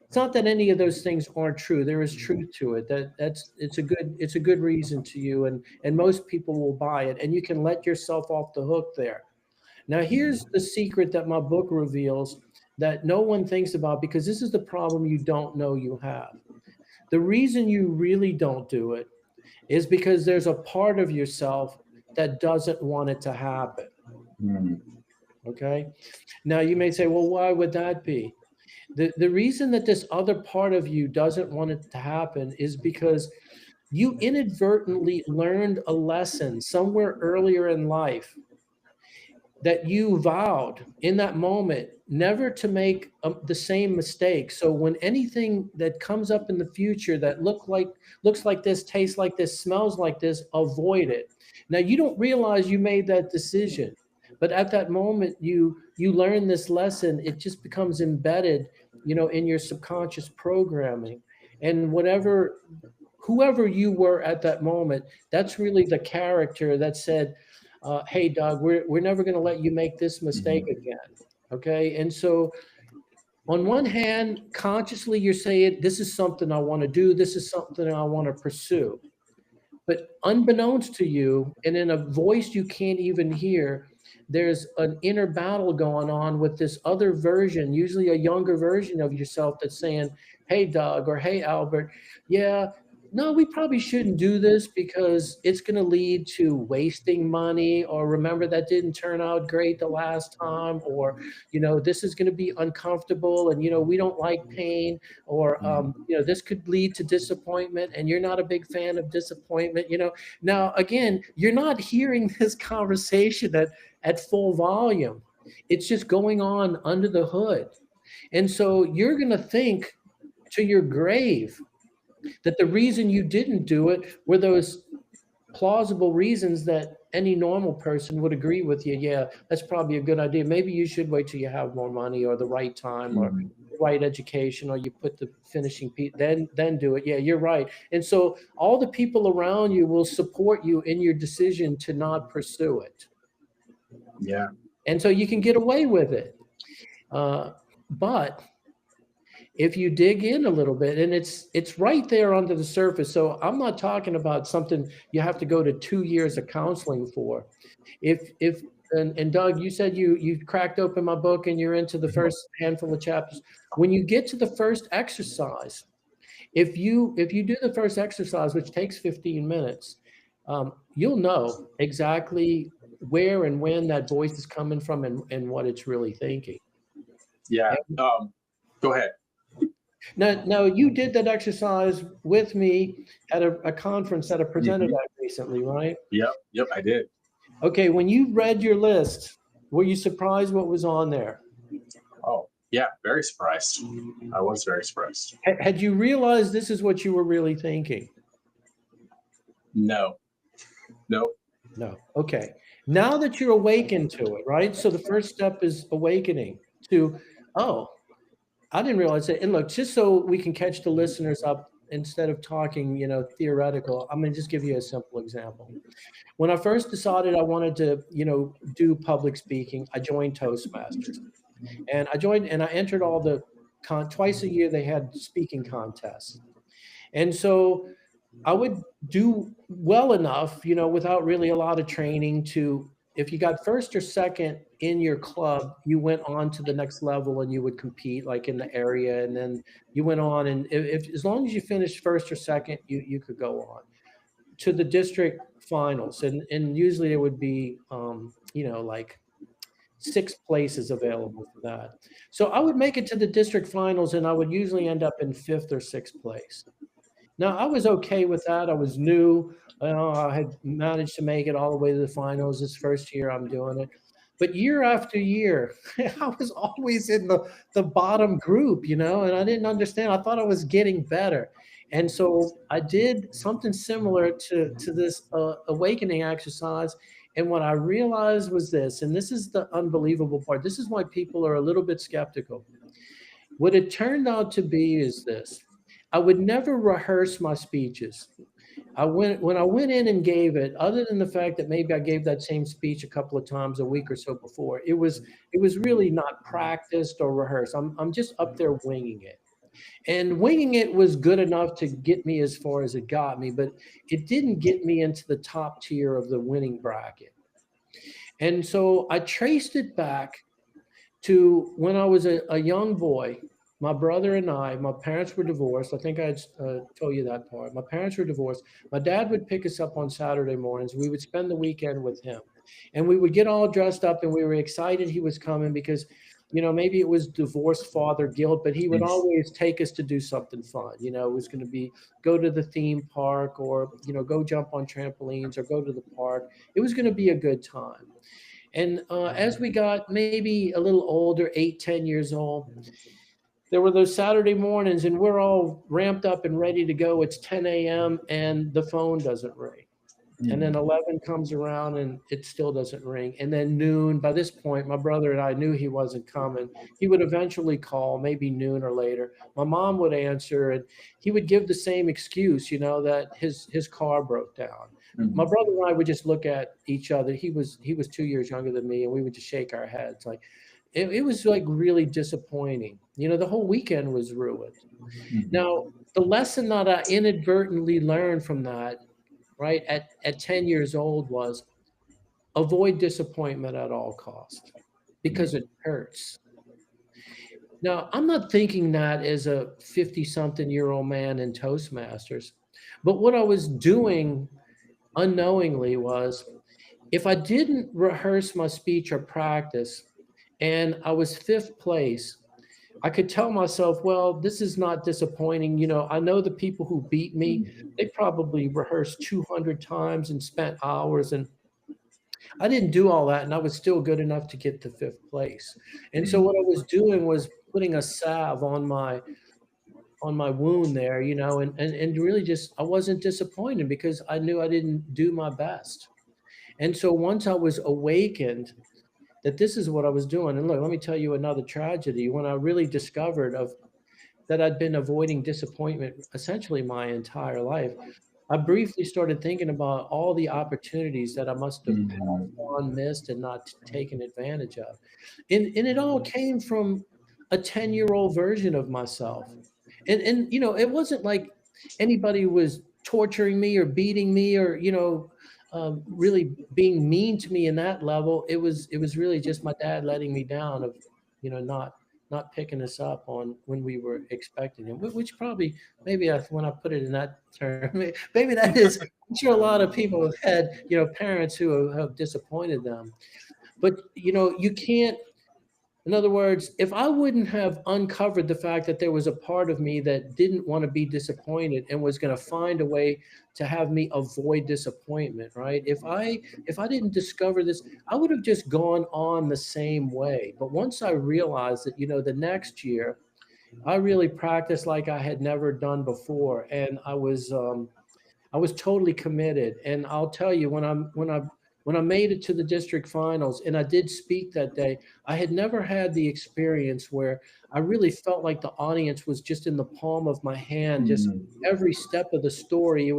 it's not that any of those things aren't true. There is truth to it. It's a good reason to you, and most people will buy it, and you can let yourself off the hook there. Now, here's the secret that my book reveals that no one thinks about, because this is the problem you don't know you have. The reason you really don't do it is because there's a part of yourself that doesn't want it to happen. Mm. Okay. Now you may say, well, why would that be? The reason that this other part of you doesn't want it to happen is because you inadvertently learned a lesson somewhere earlier in life that you vowed in that moment never to make the same mistake. So when anything that comes up in the future that looks like this, tastes like this, smells like this, avoid it. Now you don't realize you made that decision, but at that moment you learn this lesson. It just becomes embedded, in your subconscious programming, and whoever you were at that moment, that's really the character that said, hey, Doug, we're never going to let you make this mistake again. Okay. And so on one hand, consciously you're saying, this is something I want to do. This is something I want to pursue. But unbeknownst to you, and in a voice you can't even hear, there's an inner battle going on with this other version, usually a younger version of yourself, that's saying, hey, Doug, or hey, Albert, yeah, no, we probably shouldn't do this because it's going to lead to wasting money, or remember that didn't turn out great the last time, or, this is going to be uncomfortable, and, we don't like pain, or, this could lead to disappointment, and you're not a big fan of disappointment. Now, again, you're not hearing this conversation at full volume. It's just going on under the hood. And so you're going to think to your grave that the reason you didn't do it were those plausible reasons that any normal person would agree with you. Yeah, that's probably a good idea. Maybe you should wait till you have more money, or the right time, or the right education, or you put the finishing piece, then do it. Yeah, you're right. And so all the people around you will support you in your decision to not pursue it. Yeah. And so you can get away with it. But if you dig in a little bit, and it's right there under the surface. So I'm not talking about something you have to go to 2 years of counseling for. And Doug, you said you cracked open my book and you're into the first handful of chapters. When you get to the first exercise, if you do the first exercise, which takes 15 minutes, you'll know exactly where and when that voice is coming from, and what it's really thinking. Yeah. Go ahead. Now, you did that exercise with me at a conference that I presented at recently, right? Yep, I did. Okay, when you read your list, were you surprised what was on there? Oh, yeah, very surprised. I was very surprised. Had you realized this is what you were really thinking? No. No. Okay. Now that you're awakened to it, right? So the first step is awakening to, oh, I didn't realize it. And look, just so we can catch the listeners up, instead of talking, theoretical, I'm going to just give you a simple example. When I first decided I wanted to, do public speaking, I joined Toastmasters. And I entered all the twice a year they had speaking contests. And so I would do well enough, without really a lot of training, to, if you got first or second in your club, you went on to the next level and you would compete like in the area. And then you went on, and if as long as you finished first or second, you could go on to the district finals. And usually there would be, like 6 places available for that. So I would make it to the district finals, and I would usually end up in 5th or 6th place. Now, I was okay with that. I was new. I had managed to make it all the way to the finals this first year I'm doing it. But year after year, I was always in the bottom group, and I didn't understand. I thought I was getting better. And so I did something similar to this awakening exercise. And what I realized was this, and this is the unbelievable part. This is why people are a little bit skeptical. What it turned out to be is this. I would never rehearse my speeches. When I went in and gave it, other than the fact that maybe I gave that same speech a couple of times a week or so before, it was really not practiced or rehearsed. I'm just up there winging it. And winging it was good enough to get me as far as it got me, but it didn't get me into the top tier of the winning bracket. And so I traced it back to when I was a young boy, my brother and I, my parents were divorced. I think I had told you that part. My parents were divorced. My dad would pick us up on Saturday mornings. We would spend the weekend with him, and we would get all dressed up, and we were excited he was coming because, maybe it was divorced father guilt, but he would always take us to do something fun. It was going to be go to the theme park, or, go jump on trampolines, or go to the park. It was going to be a good time. And as we got maybe a little older, 8, 10 years old, there were those Saturday mornings and we're all ramped up and ready to go. It's 10 a.m. and the phone doesn't ring. And then 11 comes around and it still doesn't ring. And then noon, by this point, my brother and I knew he wasn't coming. He would eventually call, maybe noon or later. My mom would answer and he would give the same excuse, that his car broke down. My brother and I would just look at each other. He was 2 years younger than me, and we would just shake our heads. Like it was like really disappointing. The whole weekend was ruined. Now, the lesson that I inadvertently learned from that, right, at 10 years old was avoid disappointment at all costs because it hurts. Now, I'm not thinking that as a 50-something-year-old man in Toastmasters, but what I was doing unknowingly was if I didn't rehearse my speech or practice and I was 5th place, I could tell myself, well, this is not disappointing. I know the people who beat me, they probably rehearsed 200 times and spent hours, and I didn't do all that, and I was still good enough to get to 5th place. And so what I was doing was putting a salve on my wound there, and really just I wasn't disappointed because I knew I didn't do my best. And so once I was awakened that this is what I was doing, and look, let me tell you another tragedy. When I really discovered that I'd been avoiding disappointment essentially my entire life, I briefly started thinking about all the opportunities that I must have passed on, missed, and not taken advantage of. And it all came from a 10-year-old version of myself. And it wasn't like anybody was torturing me or beating me or, really being mean to me in that level. It was really just my dad letting me down of, not picking us up on when we were expecting him, which probably maybe when I put it in that term, maybe that is. I'm sure a lot of people have had, parents who have disappointed them, but you can't. In other words, if I wouldn't have uncovered the fact that there was a part of me that didn't want to be disappointed and was going to find a way to have me avoid disappointment, right? If I didn't discover this, I would have just gone on the same way. But once I realized that, the next year, I really practiced like I had never done before, and I was totally committed. And I'll tell you, when I made it to the district finals and I did speak that day, I had never had the experience where I really felt like the audience was just in the palm of my hand, just every step of the story. It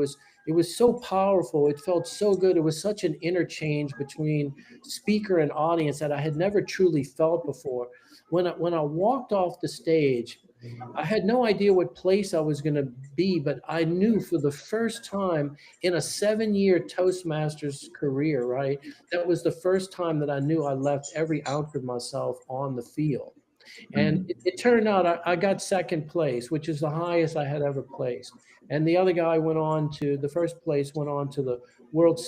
was so powerful. It felt so good. It was such an interchange between speaker and audience that I had never truly felt before. When I walked off the stage, I had no idea what place I was going to be, but I knew for the first time in a 7-year Toastmasters career, right? That was the first time that I knew I left every ounce of myself on the field. And it turned out I got 2nd place, which is the highest I had ever placed. And the other guy the first place went on to the World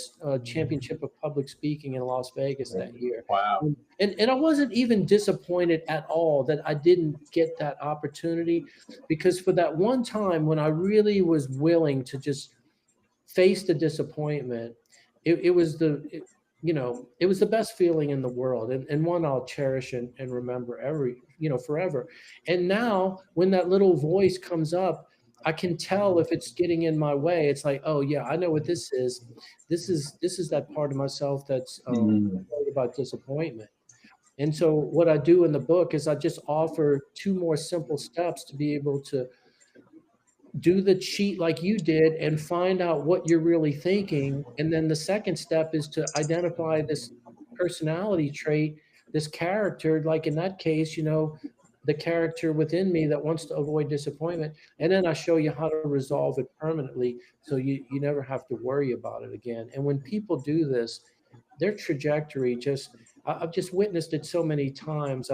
Championship of Public Speaking in Las Vegas that year. Wow. And I wasn't even disappointed at all that I didn't get that opportunity, because for that one time when I really was willing to just face the disappointment, it was the best feeling in the world, and one I'll cherish and remember forever. And now when that little voice comes up, I can tell if it's getting in my way. It's like, oh yeah, I know what this is. This is that part of myself that's worried about disappointment. And so what I do in the book is I just offer 2 more simple steps to be able to do the cheat like you did and find out what you're really thinking. And then the second step is to identify this personality trait, this character, like in that case, the character within me that wants to avoid disappointment. And then I show you how to resolve it permanently so you never have to worry about it again. And when people do this, their trajectory I've just witnessed it so many times.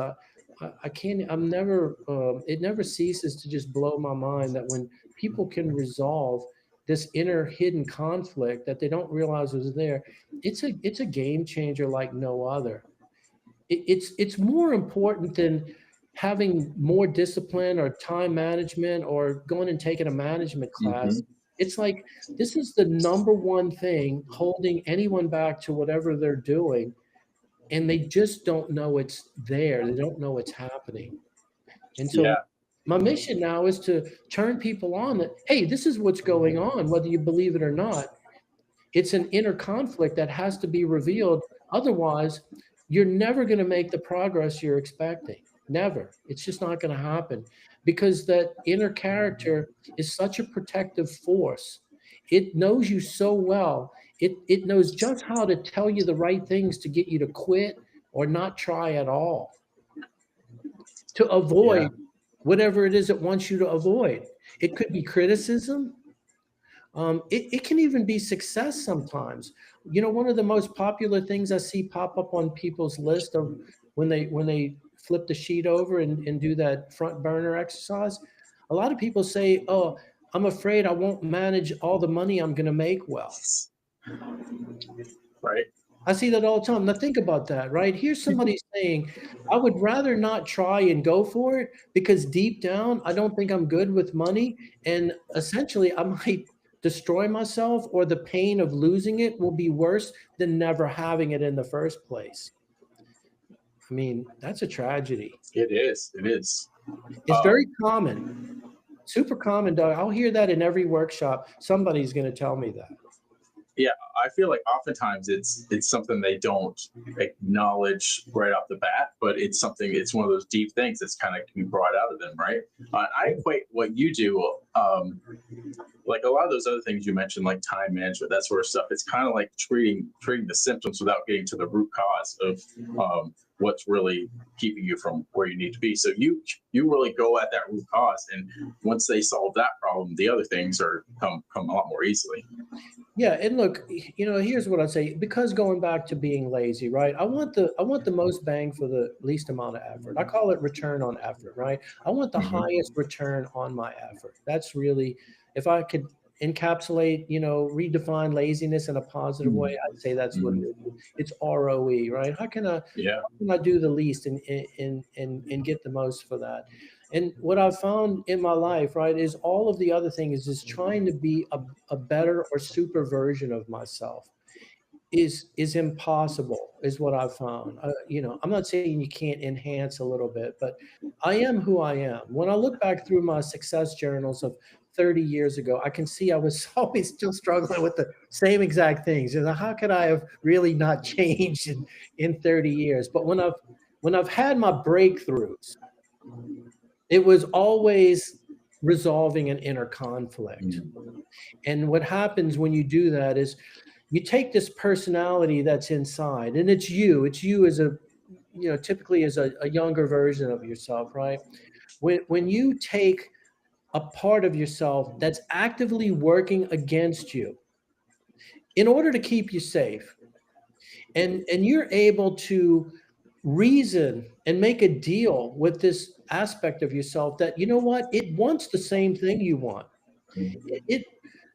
I can't, I'm never, it never ceases to just blow my mind that when people can resolve this inner hidden conflict that they don't realize is there, it's a game changer like no other. It's more important than having more discipline or time management or going and taking a management class. Mhm. It's like this is the number one thing holding anyone back to whatever they're doing, and they just don't know it's there. They don't know it's happening. And so Yeah. my mission now is to turn people on that, hey, this is what's going on, whether you believe it or not. It's an inner conflict that has to be revealed. Otherwise, you're never going to make the progress you're expecting. Never. It's just not going to happen because that inner character is such a protective force. It knows you so well. It knows just how to tell you the right things to get you to quit or not try at all, to Yeah. avoid whatever it is it wants you to avoid. It could be criticism. It can even be success sometimes. You know, one of the most popular things I see pop up on people's list of when they flip the sheet over and do that front burner exercise, a lot of people say, "Oh, I'm afraid I won't manage all the money I'm going to make well." Right. I see that all the time. Now think about that, right? Here's somebody saying, I would rather not try and go for it because deep down, I don't think I'm good with money. And essentially, I might destroy myself, or the pain of losing it will be worse than never having it in the first place. I mean, that's a tragedy. It is. It is. It's very common, super common, Doug. I'll hear that in every workshop. Somebody's going to tell me that. Yeah, I feel like oftentimes it's something they don't acknowledge right off the bat, but it's one of those deep things that's kind of can be brought out of them, right? I equate what you do, like a lot of those other things you mentioned, like time management, that sort of stuff. It's kind of like treating the symptoms without getting to the root cause of what's really keeping you from where you need to be. So you really go at that root cause, and once they solve that problem, the other things are come a lot more easily. Yeah, and look, you know, here's what I'd say. Because going back to being lazy, right? I want the most bang for the least amount of effort. I call it return on effort, right? I want the Hmm. highest return on my effort. That's really, if I could encapsulate, you know, redefine laziness in a positive way, I'd say that's what it Hmm. is. It's ROE, right? Yeah. How can I do the least and get the most for that? And what I've found in my life, right, is all of the other things is trying to be a better or super version of myself is impossible, is what I've found. You know, I'm not saying you can't enhance a little bit, but I am who I am. When I look back through my success journals of 30 years ago, I can see I was always still struggling with the same exact things. You know, how could I have really not changed in 30 years? But when I've had my breakthroughs, it was always resolving an inner conflict. Mhm. And what happens when you do that is you take this personality that's inside, and it's you as a, you know, typically as a younger version of yourself, right? When you take a part of yourself that's actively working against you in order to keep you safe, and you're able to reason and make a deal with this aspect of yourself that, you know what, it wants the same thing you want. It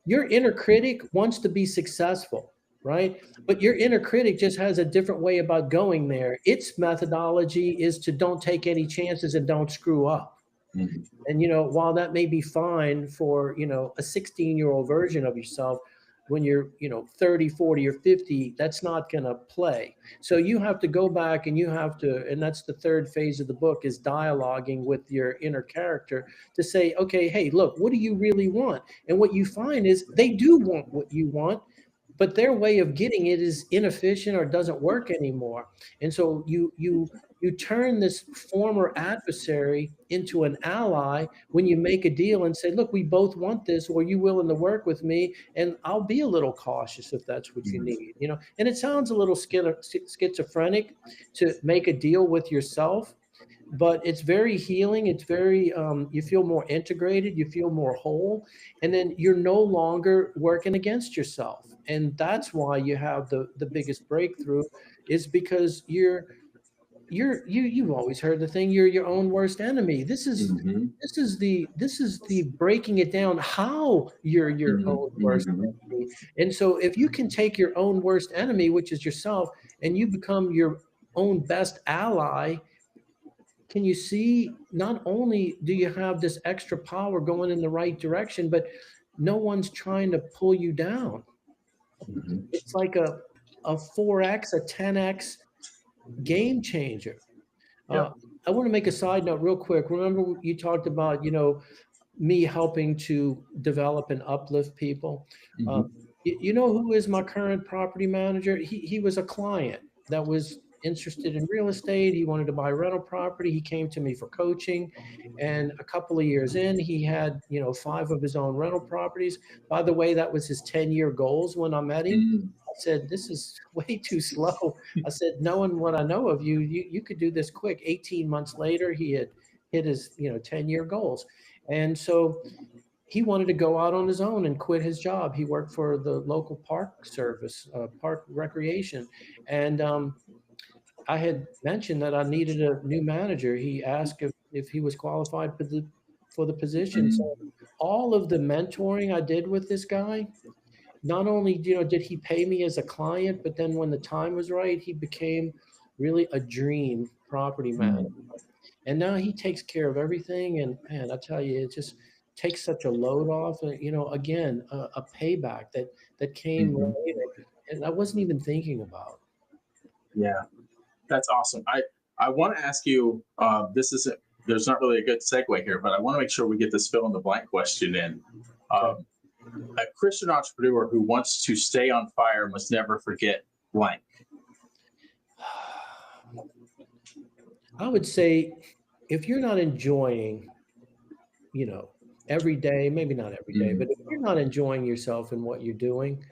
your inner critic wants to be successful, right? But your inner critic just has a different way about going there. Its methodology is to don't take any chances and don't screw up. Mhm. And you know, while that may be fine for, you know, a 16-year-old version of yourself, when you're, you know, 30, 40, or 50, that's not going to play. So you have to go back and you have to, and that's the third phase of the book, is dialoguing with your inner character to say, okay, hey, look, what do you really want? And what you find is they do want what you want, but their way of getting it is inefficient or doesn't work anymore. And so you turn this former adversary into an ally when you make a deal and say, look, we both want this, or you willing to work with me, and I'll be a little cautious if that's what you Mhm. need, you know. And it sounds a little schizophrenic to make a deal with yourself, but it's very healing. It's very, you feel more integrated, you feel more whole, and then you're no longer working against yourself. And that's why you have the biggest breakthrough, is because you've always heard the thing, you're your own worst enemy. Mhm, This is the breaking it down how you're your mhm, own worst mhm, enemy. And so if you can take your own worst enemy, which is yourself, and you become your own best ally, can you see not only do you have this extra power going in the right direction, but no one's trying to pull you down. mhm. It's like a 4x, a 10x game changer. Yep. Uh, I want to make a side note real quick. Remember you talked about, me helping to develop and uplift people. Uh, Mhm, you know who is my current property manager? He was a client that was interested in real estate. He wanted to buy rental property. He came to me for coaching, and a couple of years in, he had 5 of his own rental properties. By the way, that was his 10-year goals when I met him. mhm, I said, "This is way too slow." I said, "Knowing what I know of you, you could do this quick." 18 months later, he had hit his 10-year goals. And so he wanted to go out on his own and quit his job. He worked for the local park service, park recreation. And I had mentioned that I needed a new manager. He asked if he was qualified for the position. So mhm, all of the mentoring I did with this guy, not only did he pay me as a client, but then when the time was right, he became really a dream property manager. mhm, And now he takes care of everything. And man, I tell you, it just takes such a load off. Again, a payback that came mhm. later, and I wasn't even thinking about. Yeah, that's awesome. I want to ask you. This isn't. There's not really a good segue here, but I want to make sure we get this fill in the blank question in. Okay. Um, a Christian entrepreneur who wants to stay on fire must never forget blank. I would say if you're not enjoying, you know, every day, maybe not every day, but Mhm, if you're not enjoying yourself in what you're doing,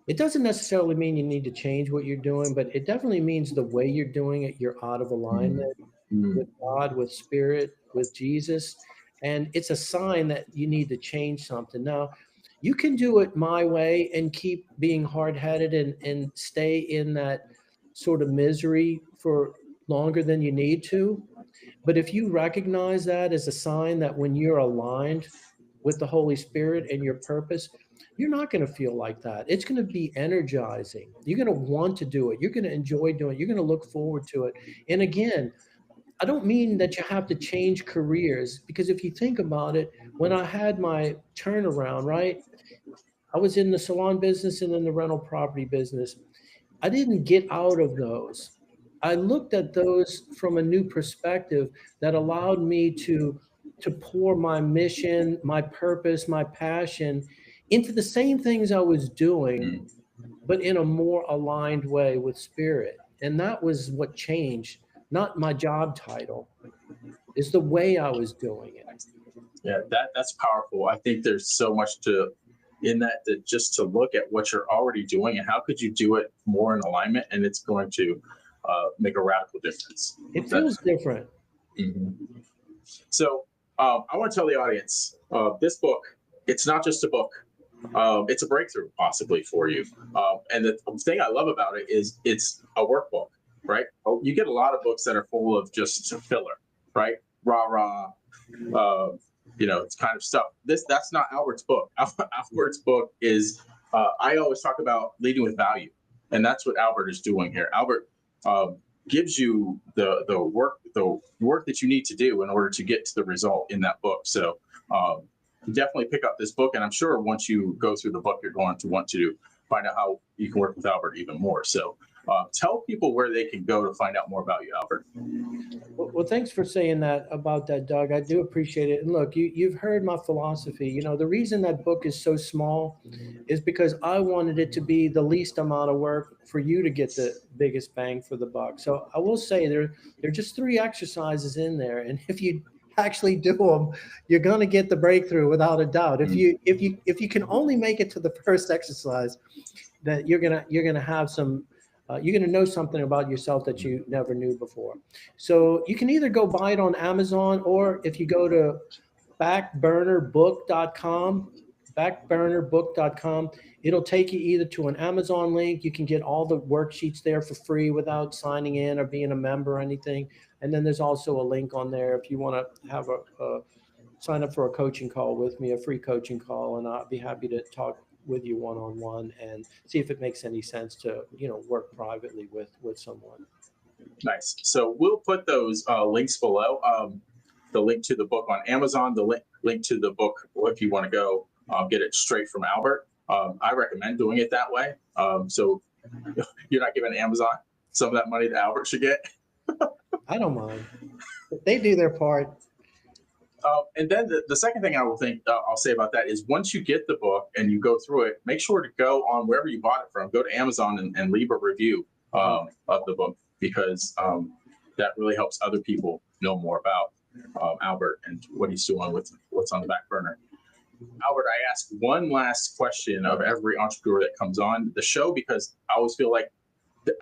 it doesn't necessarily mean you need to change what you're doing, but it definitely means the way you're doing it, you're out of mhm, alignment with mhm, God, with spirit, with Jesus. And it's a sign that you need to change something. Now, you can do it my way and keep being hard headed and stay in that sort of misery for longer than you need to. But if you recognize that as a sign that when you're aligned with the Holy Spirit and your purpose, you're not going to feel like that. It's going to be energizing. You're going to want to do it. You're going to enjoy doing it. You're going to look forward to it. And again, I don't mean that you have to change careers, because if you think about it, when I had my turnaround, right, I was in the salon business and in the rental property business. I didn't get out of those. I looked at those from a new perspective that allowed me to pour my mission, my purpose, my passion into the same things I was doing, mhm. but in a more aligned way with spirit. And that was what changed, not my job title, is the way I was doing it. Yeah, that's powerful. I think there's so much to in that just to look at what you're already doing and how could you do it more in alignment, and it's going to make a radical difference. It That, feels different. mhm. So I want to tell the audience this book. It's not just a book. It's a breakthrough possibly for you. And the thing I love about it is it's a workbook, right? You get a lot of books that are full of just filler, right? Rah rah, uh, it's kind of stuff. That's not Albert's book. Albert's book is. I always talk about leading with value, and that's what Albert is doing here. Albert um, gives you the work that you need to do in order to get to the result in that book. So definitely pick up this book, and I'm sure once you go through the book, you're going to want to find out how you can work with Albert even more. So tell people where they can go to find out more about you, Albert. Well, thanks for saying that about that, Doug. I do appreciate it. And look, you've heard my philosophy. The reason that book is so small is because I wanted it to be the least amount of work for you to get the biggest bang for the buck. So I will say there are just 3 exercises in there, and if you actually do them, you're going to get the breakthrough without a doubt. If you can only make it to the first exercise, that you're gonna have some you're going to know something about yourself that you never knew before. So you can either go buy it on Amazon, or if you go to backburnerbook.com, backburnerbook.com. It'll take you either to an Amazon link. You can get all the worksheets there for free without signing in or being a member or anything. And then there's also a link on there if you want to have a sign up for a coaching call with me, a free coaching call, and I'll be happy to talk with you one-on-one and see if it makes any sense to, work privately with someone. Nice. So we'll put those links below. The link to the book on Amazon, the link to the book, if you want to go get it straight from Albert. I recommend doing it that way. So you're not giving Amazon some of that money that Albert should get. I don't mind. They do their part. And then the second thing I'll say about that is once you get the book and you go through it, make sure to go on wherever you bought it from, go to Amazon and leave a review of the book, because that really helps other people know more about Albert and what he's doing with what's on the back burner. Albert, I ask one last question of every entrepreneur that comes on the show, because I always feel like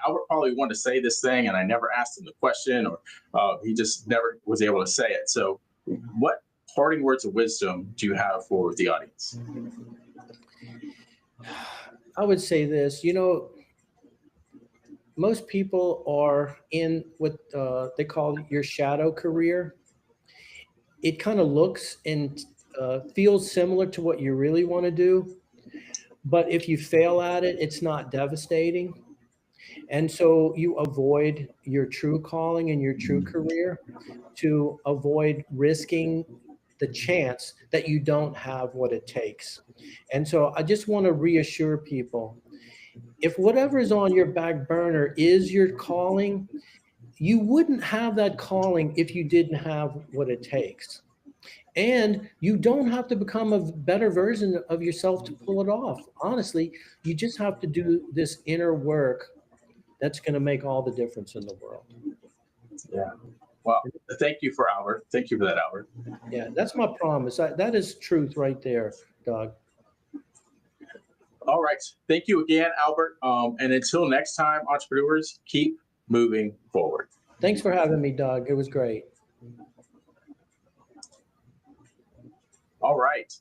Albert probably wanted to say this thing and I never asked him the question, or he just never was able to say it. So what parting words of wisdom do you have for the audience? I would say this, most people are in what they call your shadow career. It kind of looks and feels similar to what you really want to do. But if you fail at it, it's not devastating. And so you avoid your true calling and your true career to avoid risking the chance that you don't have what it takes. And so I just want to reassure people, if whatever is on your back burner is your calling, you wouldn't have that calling if you didn't have what it takes. And you don't have to become a better version of yourself to pull it off. Honestly, you just have to do this inner work that's going to make all the difference in the world. Yeah. Well, thank you for Albert. Thank you for that, Albert. Yeah, that's my promise. That is truth right there, Doug. All right. Thank you again, Albert. And until next time, entrepreneurs, keep moving forward. Thanks for having me, Doug. It was great. All right.